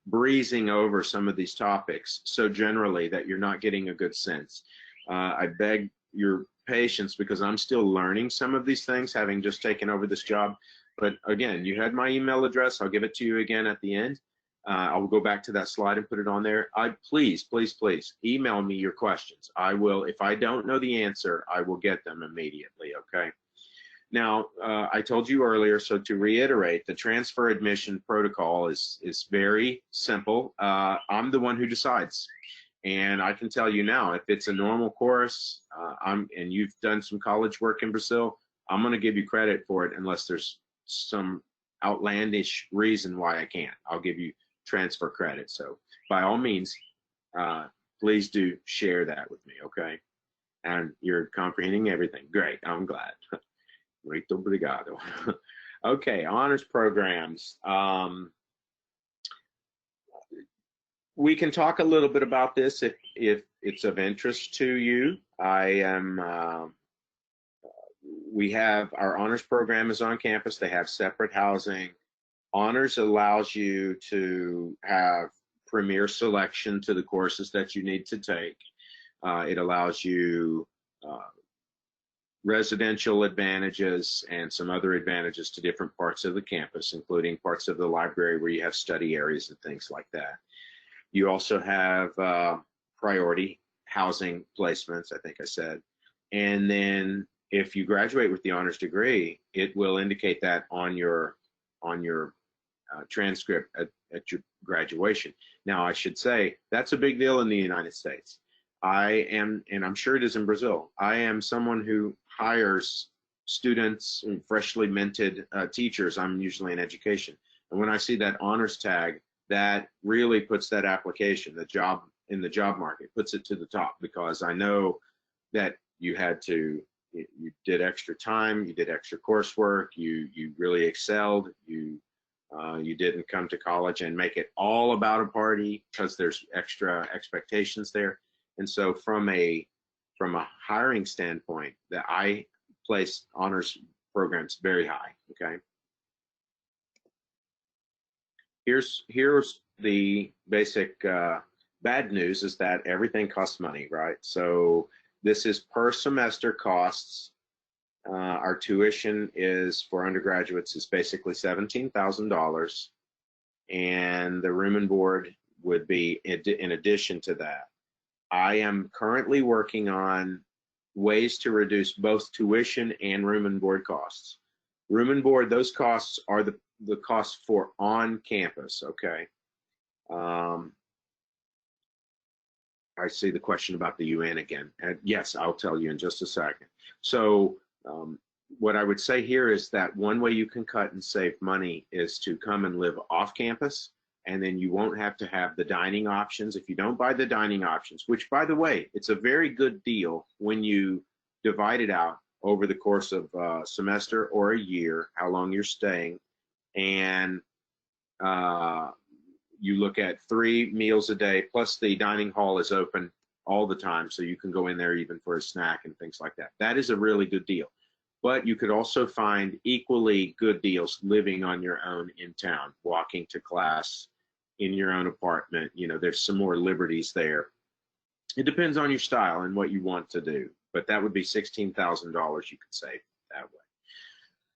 Speaker 2: breezing over some of these topics so generally that you're not getting a good sense. I beg your patience because I'm still learning some of these things, having just taken over this job. But again, you had my email address. I'll give it to you again at the end. I'll go back to that slide and put it on there. Please, please, please email me your questions. I will, if I don't know the answer, I will get them immediately, okay? Now, I told you earlier, so to reiterate, the transfer admission protocol is very simple. I'm the one who decides. And I can tell you now, if it's a normal course, and you've done some college work in Brazil, I'm gonna give you credit for it unless there's some outlandish reason why I can't. I'll give you transfer credit. So by all means, please do share that with me, okay? And you're comprehending everything. Great, I'm glad. Muito obrigado. Okay, honors programs. We can talk a little bit about this if it's of interest to you. We have our honors program is on campus. They have separate housing. Honors allows you to have premier selection to the courses that you need to take. It allows you residential advantages and some other advantages to different parts of the campus, including parts of the library where you have study areas and things like that. You also have priority housing placements, I think I said. And then if you graduate with the honors degree, it will indicate that on your transcript at your graduation. Now, I should say that's a big deal in the United States. I am, and I'm sure it is in Brazil, I am someone who hires students and freshly minted teachers. I'm usually in education. And when I see that honors tag, that really puts that application, the job in the job market, puts it to the top, because I know that you did extra time, you did extra coursework, you really excelled, you didn't come to college and make it all about a party because there's extra expectations there. And so from a hiring standpoint, that I place honors programs very high, okay? Here's the basic bad news is that everything costs money, right? So this is per semester costs. Our tuition is for undergraduates is basically $17,000, and the room and board would be in addition to that. I am currently working on ways to reduce both tuition and room and board costs. Room and board, those costs are the costs for on campus, okay? I see the question about the UN again. And yes, I'll tell you in just a second. So what I would say here is that one way you can cut and save money is to come and live off campus. and then you won't have to have the dining options. If you don't buy the dining options, which, by the way, it's a very good deal when you divide it out over the course of a semester or a year, how long you're staying, and you look at 3 meals a day, plus the dining hall is open all the time, so you can go in there even for a snack and things like that. That is a really good deal. But you could also find equally good deals living on your own in town, walking to class in your own apartment. You know, there's some more liberties there. It depends on your style and what you want to do, but that would be $16,000 you could save that way.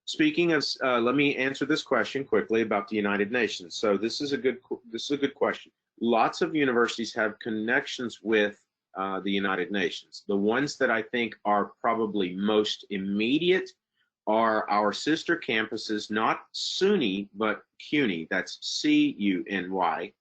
Speaker 2: Speaking of, let me answer this question quickly about the United Nations. So this is a good question. Lots of universities have connections with the United Nations. The ones that I think are probably most immediate are our sister campuses, not SUNY, but CUNY. That's C-U-N-Y.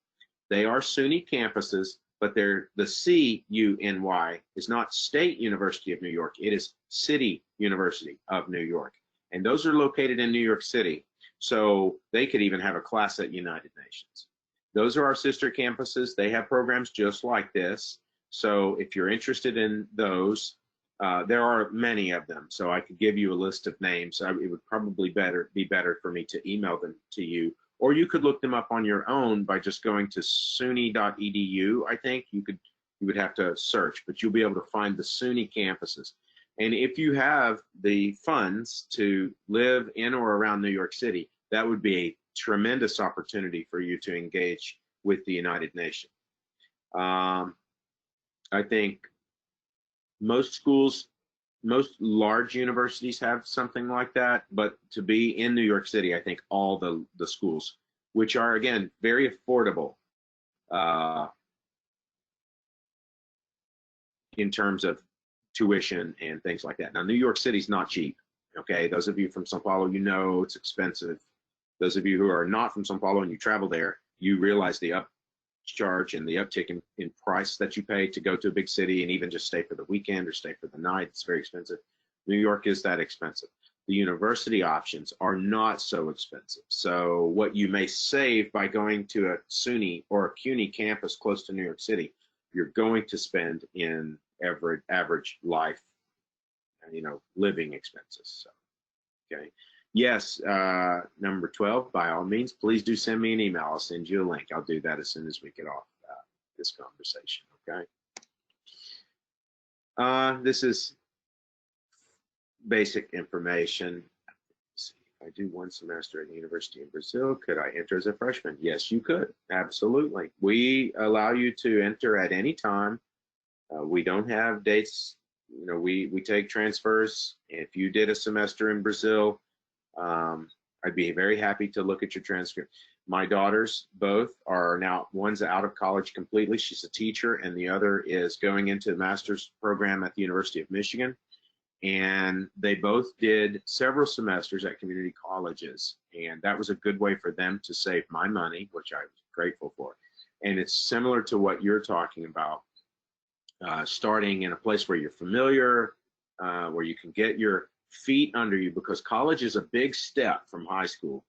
Speaker 2: They are SUNY campuses, but they're the C-U-N-Y is not State University of New York. It is City University of New York. And those are located in New York City. So they could even have a class at United Nations. Those are our sister campuses. They have programs just like this. So if you're interested in those, there are many of them. So I could give you a list of names. It would probably be better for me to email them to you, or you could look them up on your own by just going to suny.edu. I think you would have to search, but you'll be able to find the SUNY campuses. And if you have the funds to live in or around New York City, that would be a tremendous opportunity for you to engage with the United Nations. I think most schools, most large universities have something like that, but to be in New York City, I think all the schools, which are, again, very affordable in terms of tuition and things like that. Now, New York City's not cheap, okay? Those of you from Sao Paulo, you know it's expensive. Those of you who are not from Sao Paulo and you travel there, you realize the upcharge and the uptick in price that you pay to go to a big city and even just stay for the weekend or stay for the night. It's very expensive. New York is that expensive. The university options are not so expensive. So what you may save by going to a SUNY or a CUNY campus close to New York City, you're going to spend in average life, living expenses. So, okay. Yes, number 12, by all means, please do send me an email. I'll send you a link. I'll do that as soon as we get off this conversation, okay? This is basic information. Let's see. If I do one semester at the University in Brazil, could I enter as a freshman? Yes, you could. Absolutely. We allow you to enter at any time. We don't have dates. We take transfers. If you did a semester in Brazil, I'd be very happy to look at your transcript. My daughters both are now, one's out of college completely. She's a teacher, and the other is going into a master's program at the University of Michigan. And they both did several semesters at community colleges. And that was a good way for them to save my money, which I was grateful for. And it's similar to what you're talking about, starting in a place where you're familiar, where you can get your feet under you, because college is a big step from high school.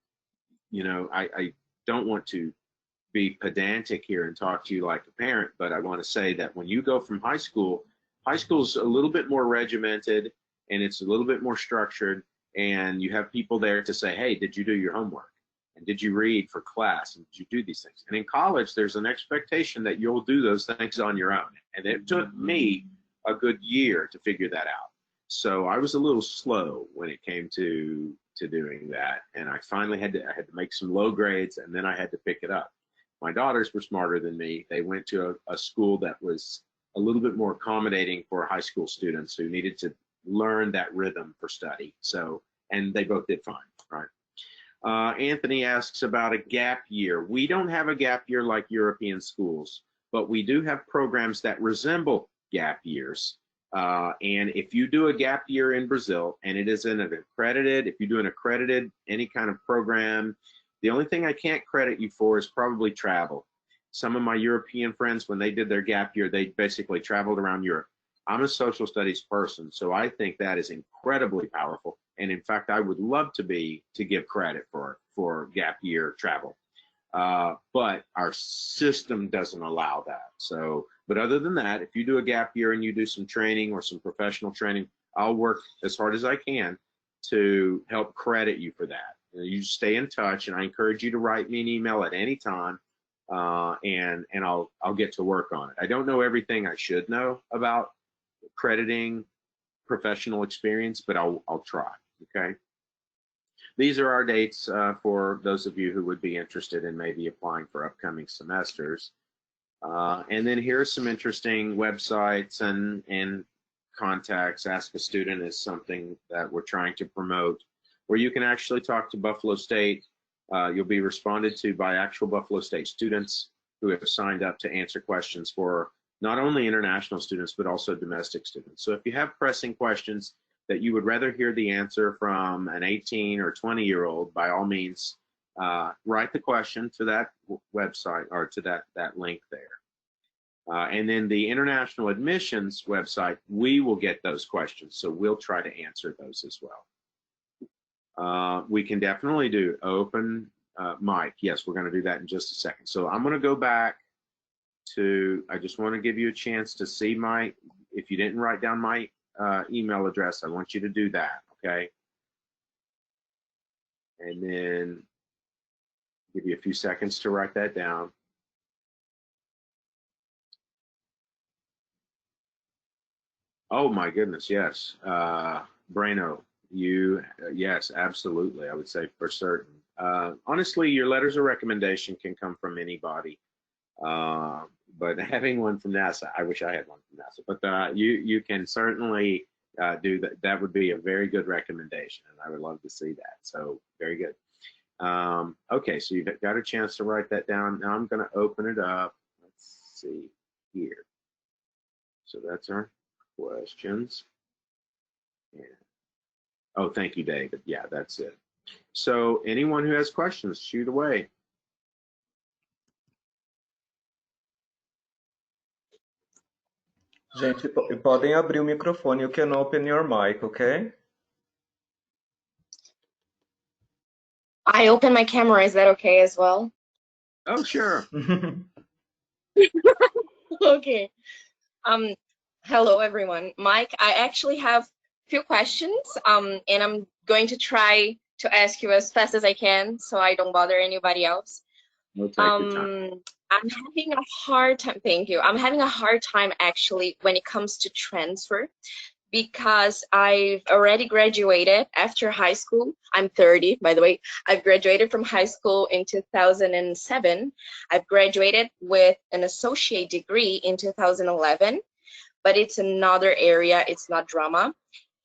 Speaker 2: I don't want to be pedantic here and talk to you like a parent, but I want to say that when you go from high school's a little bit more regimented and it's a little bit more structured, and you have people there to say, hey, did you do your homework? And did you read for class? And did you do these things? And in college, there's an expectation that you'll do those things on your own. And it took me a good year to figure that out. So I was a little slow when it came to doing that. And I finally had to make some low grades, and then I had to pick it up. My daughters were smarter than me. They went to a school that was a little bit more accommodating for high school students who needed to learn that rhythm for study. So, and they both did fine, right? Anthony asks about a gap year. We don't have a gap year like European schools, but we do have programs that resemble gap years. And if you do a gap year in Brazil, and it is in an accredited, if you do an accredited, any kind of program, the only thing I can't credit you for is probably travel. Some of my European friends, when they did their gap year, they basically traveled around Europe. I'm a social studies person, so I think that is incredibly powerful. And in fact, I would love to give credit for gap year travel. but our system doesn't allow that. So, but other than that, if you do a gap year and you do some training or some professional training, I'll work as hard as I can to help credit you for that. You stay in touch, and I encourage you to write me an email at any time, and I'll get to work on it. I don't know everything I should know about crediting professional experience, but I'll try. Okay. These are our dates for those of you who would be interested in maybe applying for upcoming semesters. And then here are some interesting websites and contacts. Ask a Student is something that we're trying to promote, where you can actually talk to Buffalo State. You'll be responded to by actual Buffalo State students who have signed up to answer questions for not only international students, but also domestic students. So if you have pressing questions that you would rather hear the answer from an 18 or 20-year-old, by all means, write the question to that website or to that link there. And then the international admissions website, we will get those questions, so we'll try to answer those as well. We can definitely do open mic. Yes, we're going to do that in just a second. So I'm going to go back to, I just want to give you a chance to see my, if you didn't write down my email address, I want you to do that, okay? And then give you a few seconds to write that down. Oh my goodness, yes. Brano, you, yes, absolutely, I would say for certain. Honestly, your letters of recommendation can come from anybody. But having one from Nessa, I wish I had one from Nessa, but you can certainly do that. That would be a very good recommendation, and I would love to see that. So very good. Okay, so you've got a chance to write that down. Now I'm going to open it up. Let's see here. So that's our questions. And, oh, thank you, David. Yeah, that's it. So anyone who has questions, shoot away.
Speaker 3: Gente, podem abrir o microfone. You can open your mic, okay?
Speaker 4: I open my camera. Is that okay as well?
Speaker 2: Oh, sure.
Speaker 4: Okay. Hello, everyone. Mike, I actually have a few questions, and I'm going to try to ask you as fast as I can so I don't bother anybody else.
Speaker 2: We'll take your time.
Speaker 4: I'm having a hard time, thank you. I'm having a hard time actually when it comes to transfer, because I've already graduated after high school. I'm 30, by the way. I've graduated from high school in 2007. I've graduated with an associate degree in 2011, but it's another area, it's not drama.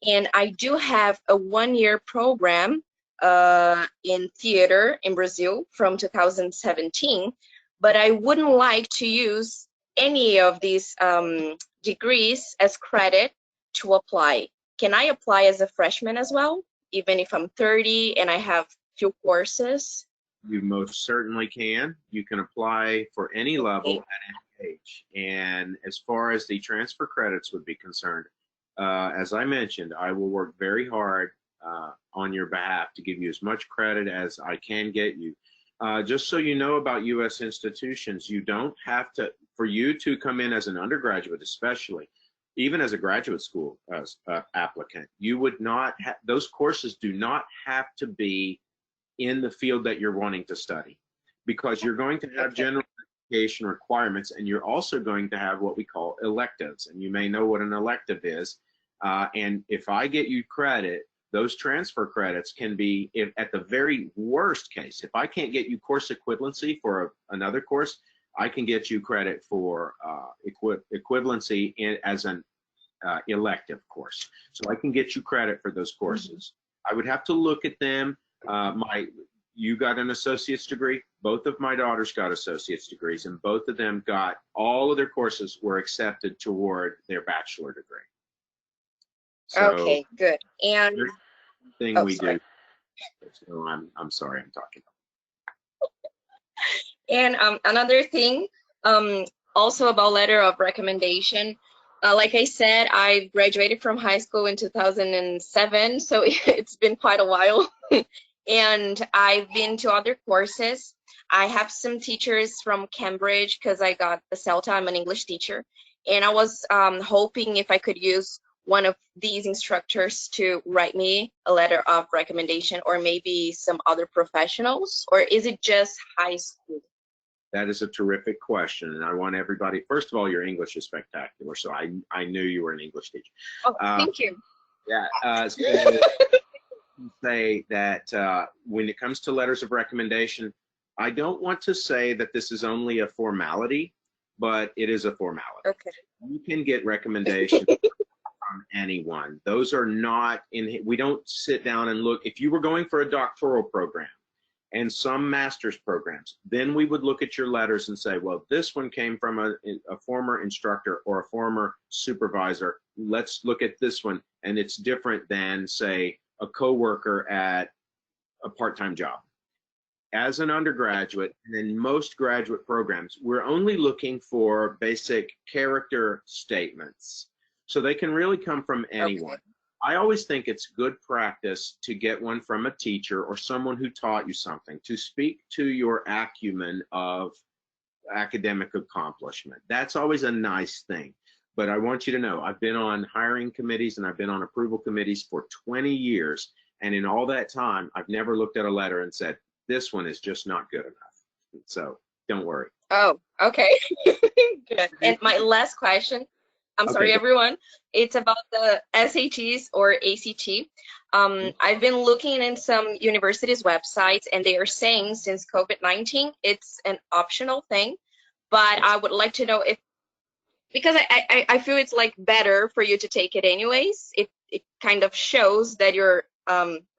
Speaker 4: And I do have a one-year program in theater in Brazil from 2017, but I wouldn't like to use any of these degrees as credit to apply. Can I apply as a freshman as well, even if I'm 30 and I have few courses?
Speaker 2: You most certainly can. You can apply for any level at any age. And as far as the transfer credits would be concerned, as I mentioned, I will work very hard on your behalf to give you as much credit as I can get you. Just so you know about U.S. institutions, you don't have to, for you to come in as an undergraduate especially, even as a graduate school applicant, you would not have, those courses do not have to be in the field that you're wanting to study, because you're going to have general education requirements, and you're also going to have what we call electives, and you may know what an elective is. And if I get you credit, those transfer credits can be, if at the very worst case, if I can't get you course equivalency for another course, I can get you credit for equivalency as an elective course. So I can get you credit for those courses. I would have to look at them. You got an associate's degree. Both of my daughters got associate's degrees, and both of them got, all of their courses were accepted toward their bachelor degree. So
Speaker 4: okay, good. And
Speaker 2: thing we do. So I'm sorry, I'm talking.
Speaker 4: And another thing, also about letter of recommendation. Like I said, I graduated from high school in 2007, so it's been quite a while. And I've been to other courses. I have some teachers from Cambridge because I got the CELTA. I'm an English teacher. And I was hoping if I could use one of these instructors to write me a letter of recommendation, or maybe some other professionals, or is it just high school?
Speaker 2: That is a terrific question, and I want everybody. First of all, your English is spectacular, so I knew you were an English teacher.
Speaker 4: Oh, thank you.
Speaker 2: Yeah. Say that when it comes to letters of recommendation, I don't want to say that this is only a formality, but it is a formality.
Speaker 4: Okay.
Speaker 2: You can get recommendations from anyone. Those are not in. We don't sit down and look. If you were going for a doctoral program and some master's programs, then we would look at your letters and say, well, this one came from a former instructor or a former supervisor. Let's look at this one, and it's different than, say, a coworker at a part-time job. As an undergraduate, and in most graduate programs, we're only looking for basic character statements. So they can really come from anyone. Okay. I always think it's good practice to get one from a teacher or someone who taught you something, to speak to your acumen of academic accomplishment. That's always a nice thing. But I want you to know, I've been on hiring committees and I've been on approval committees for 20 years. And in all that time, I've never looked at a letter and said, this one is just not good enough. So don't worry.
Speaker 4: Oh, okay. Good. And my last question, I'm sorry, everyone. It's about the SATs or ACT. I've been looking in some universities' websites, and they are saying since COVID-19, it's an optional thing. But I would like to know if, because I feel it's like better for you to take it anyways. It kind of shows that you're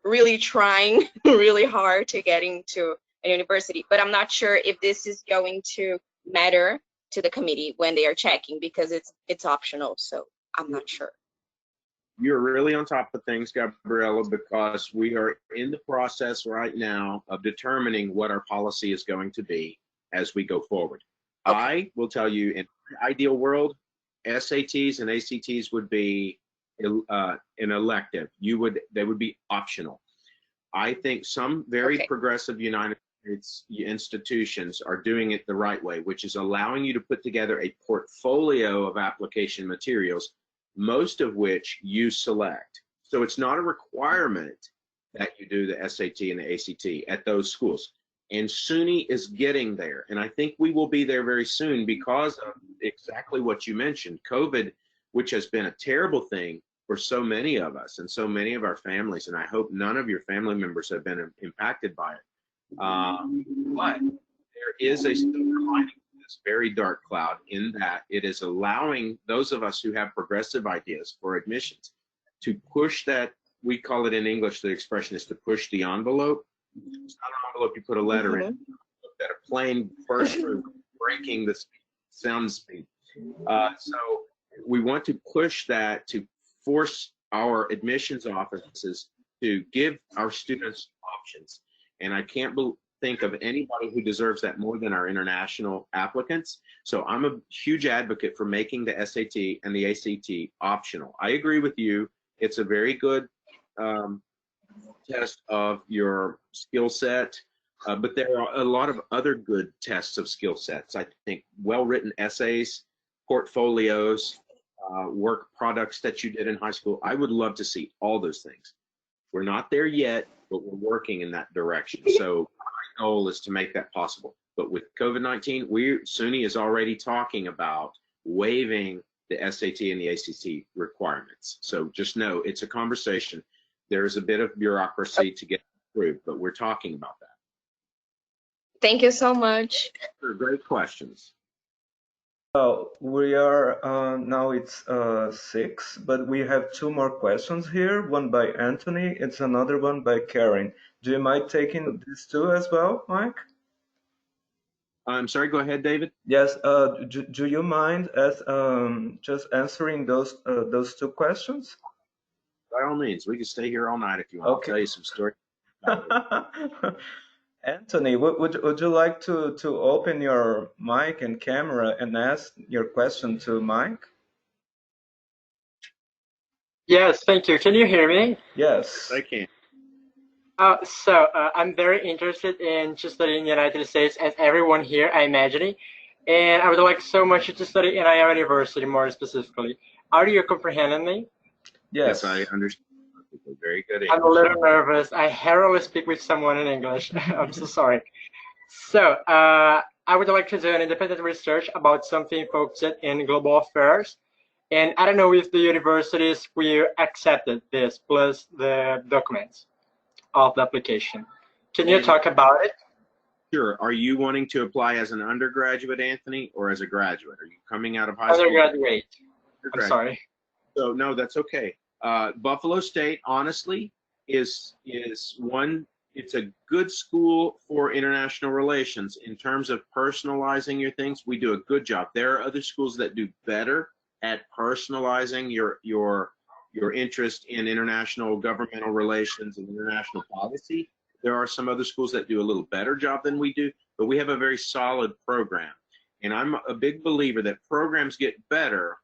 Speaker 4: really trying really hard to get into a university. But I'm not sure if this is going to matter to the committee when they are checking, because it's optional. So I'm not sure.
Speaker 2: You're really on top of things, Gabriela, because we are in the process right now of determining what our policy is going to be as we go forward. Okay. I will tell you, in the ideal world, SATs and ACTs would be an elective. They would be optional. I think some very progressive United States institutions are doing it the right way, which is allowing you to put together a portfolio of application materials, most of which you select. So it's not a requirement that you do the SAT and the ACT at those schools. And SUNY is getting there. And I think we will be there very soon because of exactly what you mentioned, COVID, which has been a terrible thing for so many of us and so many of our families. And I hope none of your family members have been impacted by it. But there is a silver lining to this very dark cloud, in that it is allowing those of us who have progressive ideas for admissions to push that. We call it in English, the expression is to push the envelope. It's not an envelope you put a letter in, that a plane burst through, breaking the sound speed. So we want to push that to force our admissions offices to give our students options. And I can't think of anybody who deserves that more than our international applicants. So I'm a huge advocate for making the SAT and the ACT optional. I agree with you. It's a very good test of your skill set, but there are a lot of other good tests of skill sets. I think well-written essays, portfolios, work products that you did in high school. I would love to see all those things. We're not there yet, but we're working in that direction. So our goal is to make that possible. But with COVID-19, SUNY is already talking about waiving the SAT and the ACT requirements. So just know it's a conversation. There's a bit of bureaucracy to get approved, but we're talking about that.
Speaker 4: Thank you so much.
Speaker 2: Great questions.
Speaker 3: Well, we are now it's 6, but we have 2 more questions here. One by Anthony, it's another one by Karen. Do you mind taking these 2 as well, Mike?
Speaker 2: I'm sorry, go ahead, David.
Speaker 3: Yes, do you mind just answering those 2 questions?
Speaker 2: By all means, we can stay here all night if you want. Okay. I'll tell you some stories.
Speaker 3: Anthony, would you like to open your mic and camera and ask your question to Mike?
Speaker 5: Yes, thank you. Can you hear me?
Speaker 3: Yes.
Speaker 2: I can.
Speaker 5: I'm very interested in to study in the United States, as everyone here, I imagine. And I would like so much to study in our university more specifically. Are you comprehending me?
Speaker 2: Yes,
Speaker 3: Yes.
Speaker 2: I understand. Very good
Speaker 5: I'm a
Speaker 2: English.
Speaker 5: little nervous. I rarely speak with someone in English. I'm so sorry. So, I would like to do an independent research about something focused in global affairs. And I don't know if the universities will accept this plus the documents of the application. Can you talk about it?
Speaker 2: Sure. Are you wanting to apply as an undergraduate, Anthony, or as a graduate? Are you coming out of high school?
Speaker 5: Undergraduate. I'm sorry.
Speaker 2: So no, that's okay. Buffalo State, honestly, is one. It's a good school for international relations in terms of personalizing your things. We do a good job. There are other schools that do better at personalizing your interest in international governmental relations and international policy. There are some other schools that do a little better job than we do, but we have a very solid program. And I'm a big believer that programs get better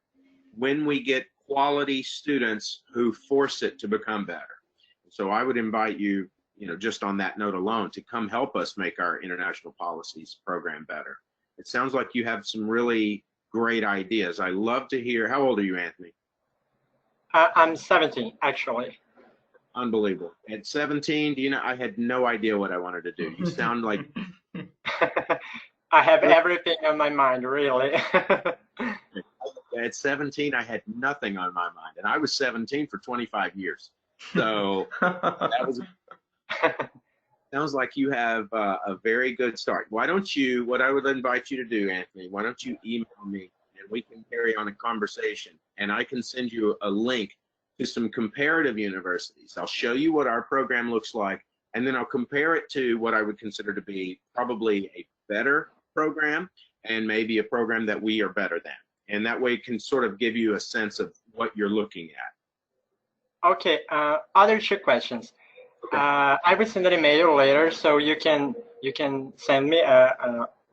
Speaker 2: when we get quality students who force it to become better. So I would invite you, just on that note alone, to come help us make our international policies program better. It sounds like you have some really great ideas. I love to hear. How old are you, Anthony?
Speaker 5: I'm 17, actually.
Speaker 2: Unbelievable. At 17, I had no idea what I wanted to do. You sound like
Speaker 5: I have everything on my mind, really.
Speaker 2: at 17, I had nothing on my mind, and I was 17 for 25 years. So that was. Sounds like you have a very good start. What I would invite you to do, Anthony, why don't you email me and we can carry on a conversation, and I can send you a link to some comparative universities. I'll show you what our program looks like, and then I'll compare it to what I would consider to be probably a better program and maybe a program that we are better than. And that way it can sort of give you a sense of what you're looking at.
Speaker 5: Okay, other two questions. I will send an email later, so you can send me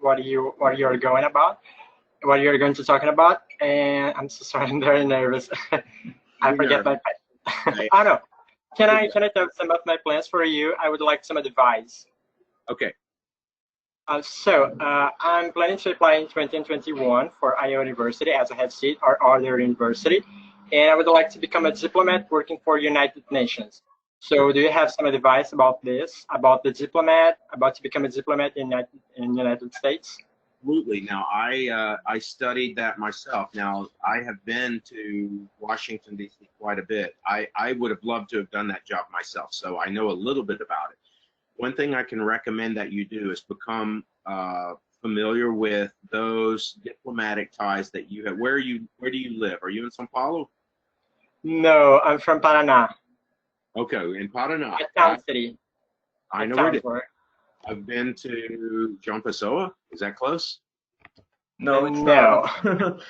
Speaker 5: what you're going about, what you're going to talking about. And I'm so sorry, I'm very nervous. I forget my question. I know. Can I tell some of my plans for you? I would like some advice.
Speaker 2: Okay.
Speaker 5: I'm planning to apply in 2021 for Iowa University as a head seat or other university, and I would like to become a diplomat working for United Nations. So do you have some advice about this, about to become a diplomat in United States?
Speaker 2: Absolutely. Now, I studied that myself. Now, I have been to Washington, D.C. quite a bit. I would have loved to have done that job myself, so I know a little bit about it. One thing I can recommend that you do is become familiar with those diplomatic ties that you have. Where do you live? Are you in São Paulo?
Speaker 5: No, I'm from Paraná.
Speaker 2: Okay, in Paraná.
Speaker 5: A town city.
Speaker 2: I know where it is. I've been to João Pessoa. Is that close?
Speaker 3: No, it's
Speaker 5: no.
Speaker 3: not.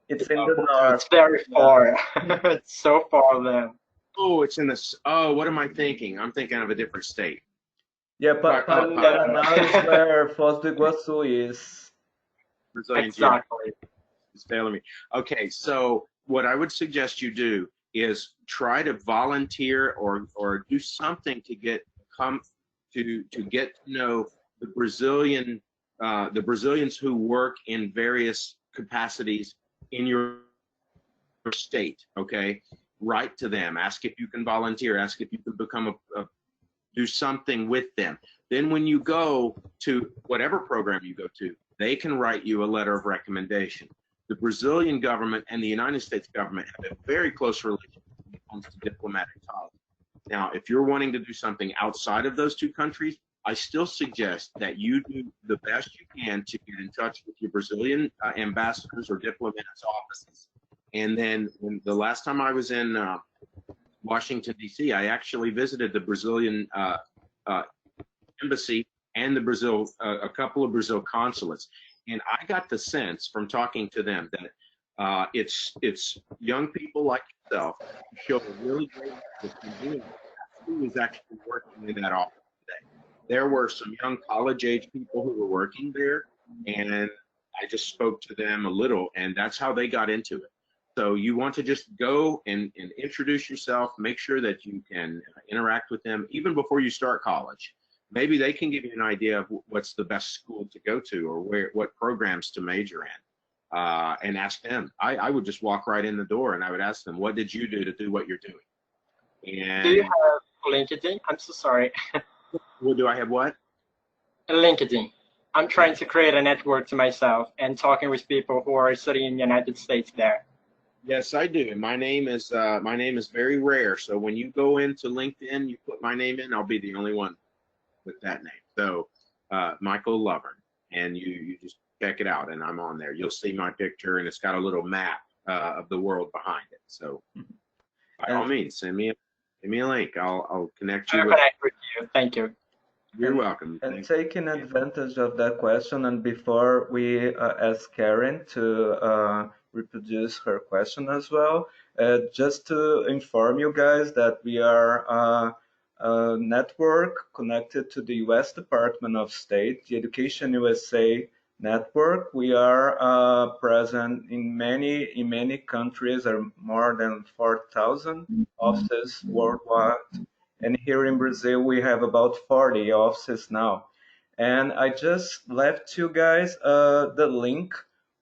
Speaker 3: It's in the north.
Speaker 5: It's very far. It's so far then.
Speaker 2: Oh, it's in this. Oh, what am I thinking? I'm thinking of a different state.
Speaker 3: Yeah, Paraná is where Foz do Iguaçu is.
Speaker 2: Brazilian.
Speaker 5: Exactly.
Speaker 2: It's failing me. Okay, so what I would suggest you do is try to volunteer or do something to get to know the Brazilians who work in various capacities in your state. Okay, write to them, ask if you can volunteer, ask if you can become do something with them. Then when you go to whatever program you go to, they can write you a letter of recommendation. The Brazilian government and the United States government have a very close relationship when it comes to diplomatic ties. Now, if you're wanting to do something outside of those two countries, I still suggest that you do the best you can to get in touch with your Brazilian ambassadors or diplomats' offices. And then the last time I was in Washington, D.C., I actually visited the Brazilian embassy and a couple of Brazil consulates. And I got the sense from talking to them that it's young people like yourself who show a really great interest in doing that. Who is actually working in that office today? There were some young college-age people who were working there, and I just spoke to them a little, and that's how they got into it. So you want to just go and introduce yourself, make sure that you can interact with them even before you start college. Maybe they can give you an idea of what's the best school to go to or what programs to major in, and ask them. I would just walk right in the door and I would ask them, what did you do to do what you're doing? And
Speaker 5: Do you have LinkedIn? I'm so sorry.
Speaker 2: well, do I have what?
Speaker 5: LinkedIn. I'm trying to create a network to myself and talking with people who are studying in the United States there.
Speaker 2: Yes, I do. My name is very rare. So when you go into LinkedIn, you put my name in, I'll be the only one with that name. So Michael Lovern, and you just check it out, and I'm on there. You'll see my picture, and it's got a little map of the world behind it. So by all means, send me a link. I'll connect you.
Speaker 5: I'll connect with you. Thank you.
Speaker 2: You're welcome.
Speaker 3: And taking advantage of that question, and before we ask Karen to reproduce her question as well, just to inform you guys that we are a network connected to the U.S. Department of State, the EducationUSA network. We are present in many countries, or more than 4,000 offices worldwide. And here in Brazil, we have about 40 offices now. And I just left you guys the link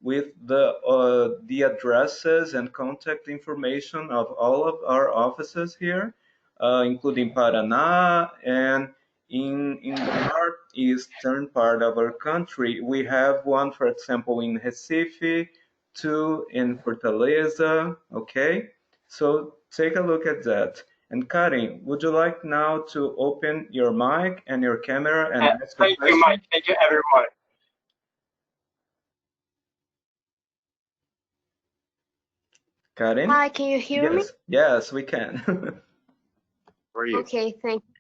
Speaker 3: with the addresses and contact information of all of our offices here, including Paraná. And in the northeastern part of our country, we have one, for example, in Recife, two in Fortaleza, okay? So take a look at that. And Karin, would you like now to open your mic and your camera and ask a question?
Speaker 5: Thank you, Mike. Thank you, everyone.
Speaker 3: Karin?
Speaker 6: Hi, can you hear me?
Speaker 3: Yes, we can.
Speaker 2: How are you?
Speaker 6: Okay, thank you.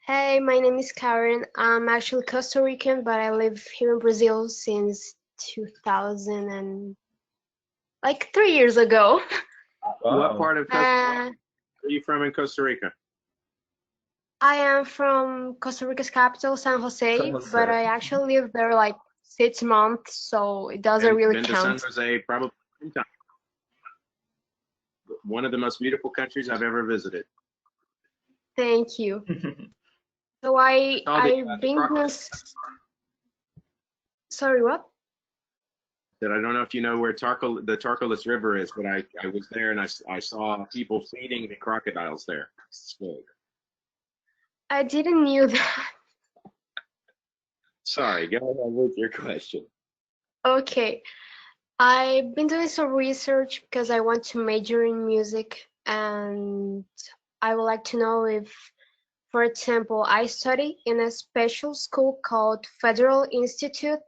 Speaker 6: Hey, my name is Karen. I'm actually Costa Rican, but I live here in Brazil since 2000 and like 3 years ago.
Speaker 2: Wow. What part of Costa Rica are you from in Costa Rica?
Speaker 6: I am from Costa Rica's capital, San Jose, but I actually lived there like 6 months, so it doesn't really count.
Speaker 2: Been to San Jose probably one of the most beautiful countries I've ever visited.
Speaker 6: Thank you. So I've been sorry, what?
Speaker 2: That I don't know if you know where the Tarcolis River is, but I was there and I saw people feeding the crocodiles there.
Speaker 6: I didn't knew that.
Speaker 2: Sorry, go ahead with your question.
Speaker 6: Okay. I've been doing some research because I want to major in music, and I would like to know if, for example, I study in a special school called Federal Institute,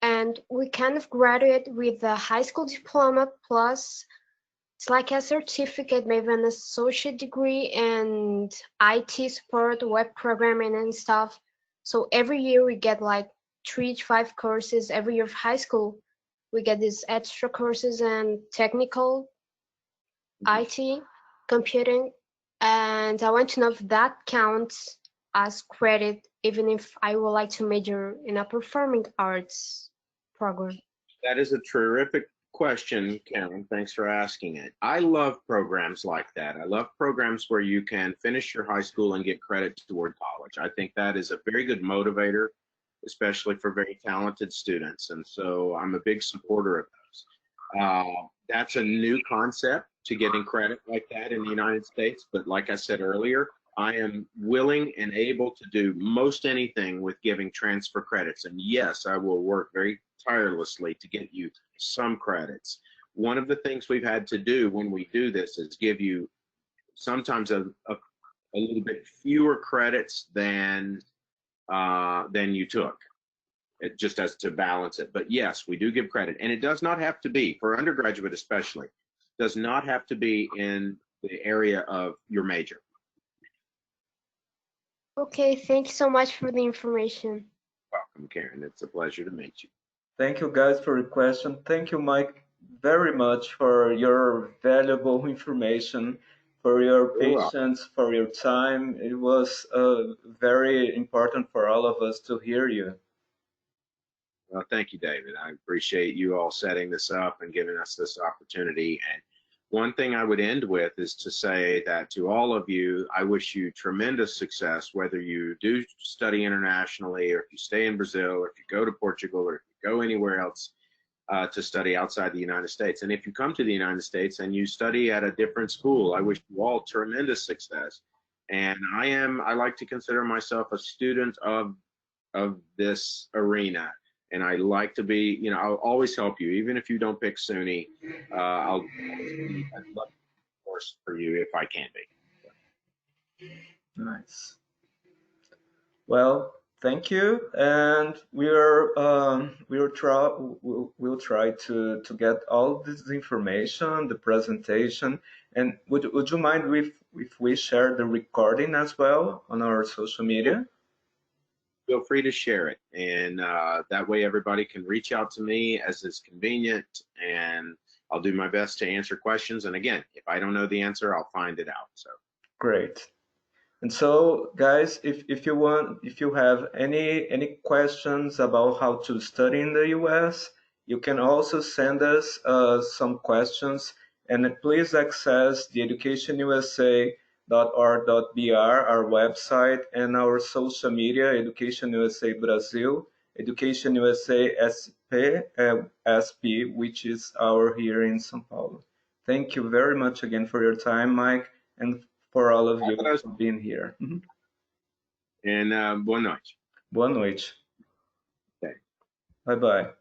Speaker 6: and we kind of graduate with a high school diploma plus it's like a certificate, maybe an associate degree and IT support, web programming and stuff. So every year we get like 3 to 5 courses every year of high school. We get these extra courses and technical, IT, computing, and I want to know if that counts as credit, even if I would like to major in a performing arts program.
Speaker 2: That is a terrific question, Karen. Thanks for asking it. I love programs like that. I love programs where you can finish your high school and get credit toward college. I think that is a very good motivator, especially for very talented students. And so I'm a big supporter of those. That's a new concept to getting credit like that in the United States. But like I said earlier, I am willing and able to do most anything with giving transfer credits. And yes, I will work very tirelessly to get you some credits. One of the things we've had to do when we do this is give you sometimes a little bit fewer credits than you took, just as to balance it. But yes, we do give credit, and it does not have to be, for undergraduate especially, does not have to be in the area of your major.
Speaker 6: Okay, thank you so much for the information.
Speaker 2: Welcome, Karen. It's a pleasure to meet you.
Speaker 3: Thank you guys for your question. Thank you, Mike, very much for your valuable information, for your patience, for your time. It was very important for all of us to hear you.
Speaker 2: Well, thank you, David. I appreciate you all setting this up and giving us this opportunity. And one thing I would end with is to say that to all of you, I wish you tremendous success, whether you do study internationally, or if you stay in Brazil, or if you go to Portugal, or if you go anywhere else to study outside the United States. And if you come to the United States and you study at a different school, I wish you all tremendous success. And I like to consider myself a student of this arena. And I like to be, you know, I'll always help you, even if you don't pick SUNY. I'd love to course for you if I can be.
Speaker 3: Nice. Well, thank you, and we'll try to get all this information, the presentation, and would you mind if we share the recording as well on our social media?
Speaker 2: Feel free to share it, and that way everybody can reach out to me as is convenient, and I'll do my best to answer questions. And again, if I don't know the answer, I'll find it out. So
Speaker 3: great. And so, guys, if you have any questions about how to study in the US, you can also send us some questions, and please access the educationusa.org.br, our website, and our social media, Education USA Brazil, Education USA SP, which is our here in São Paulo. Thank you very much again for your time, Mike, and for all of you for being here.
Speaker 2: And boa noite.
Speaker 3: Boa noite.
Speaker 2: Okay.
Speaker 3: Bye-bye.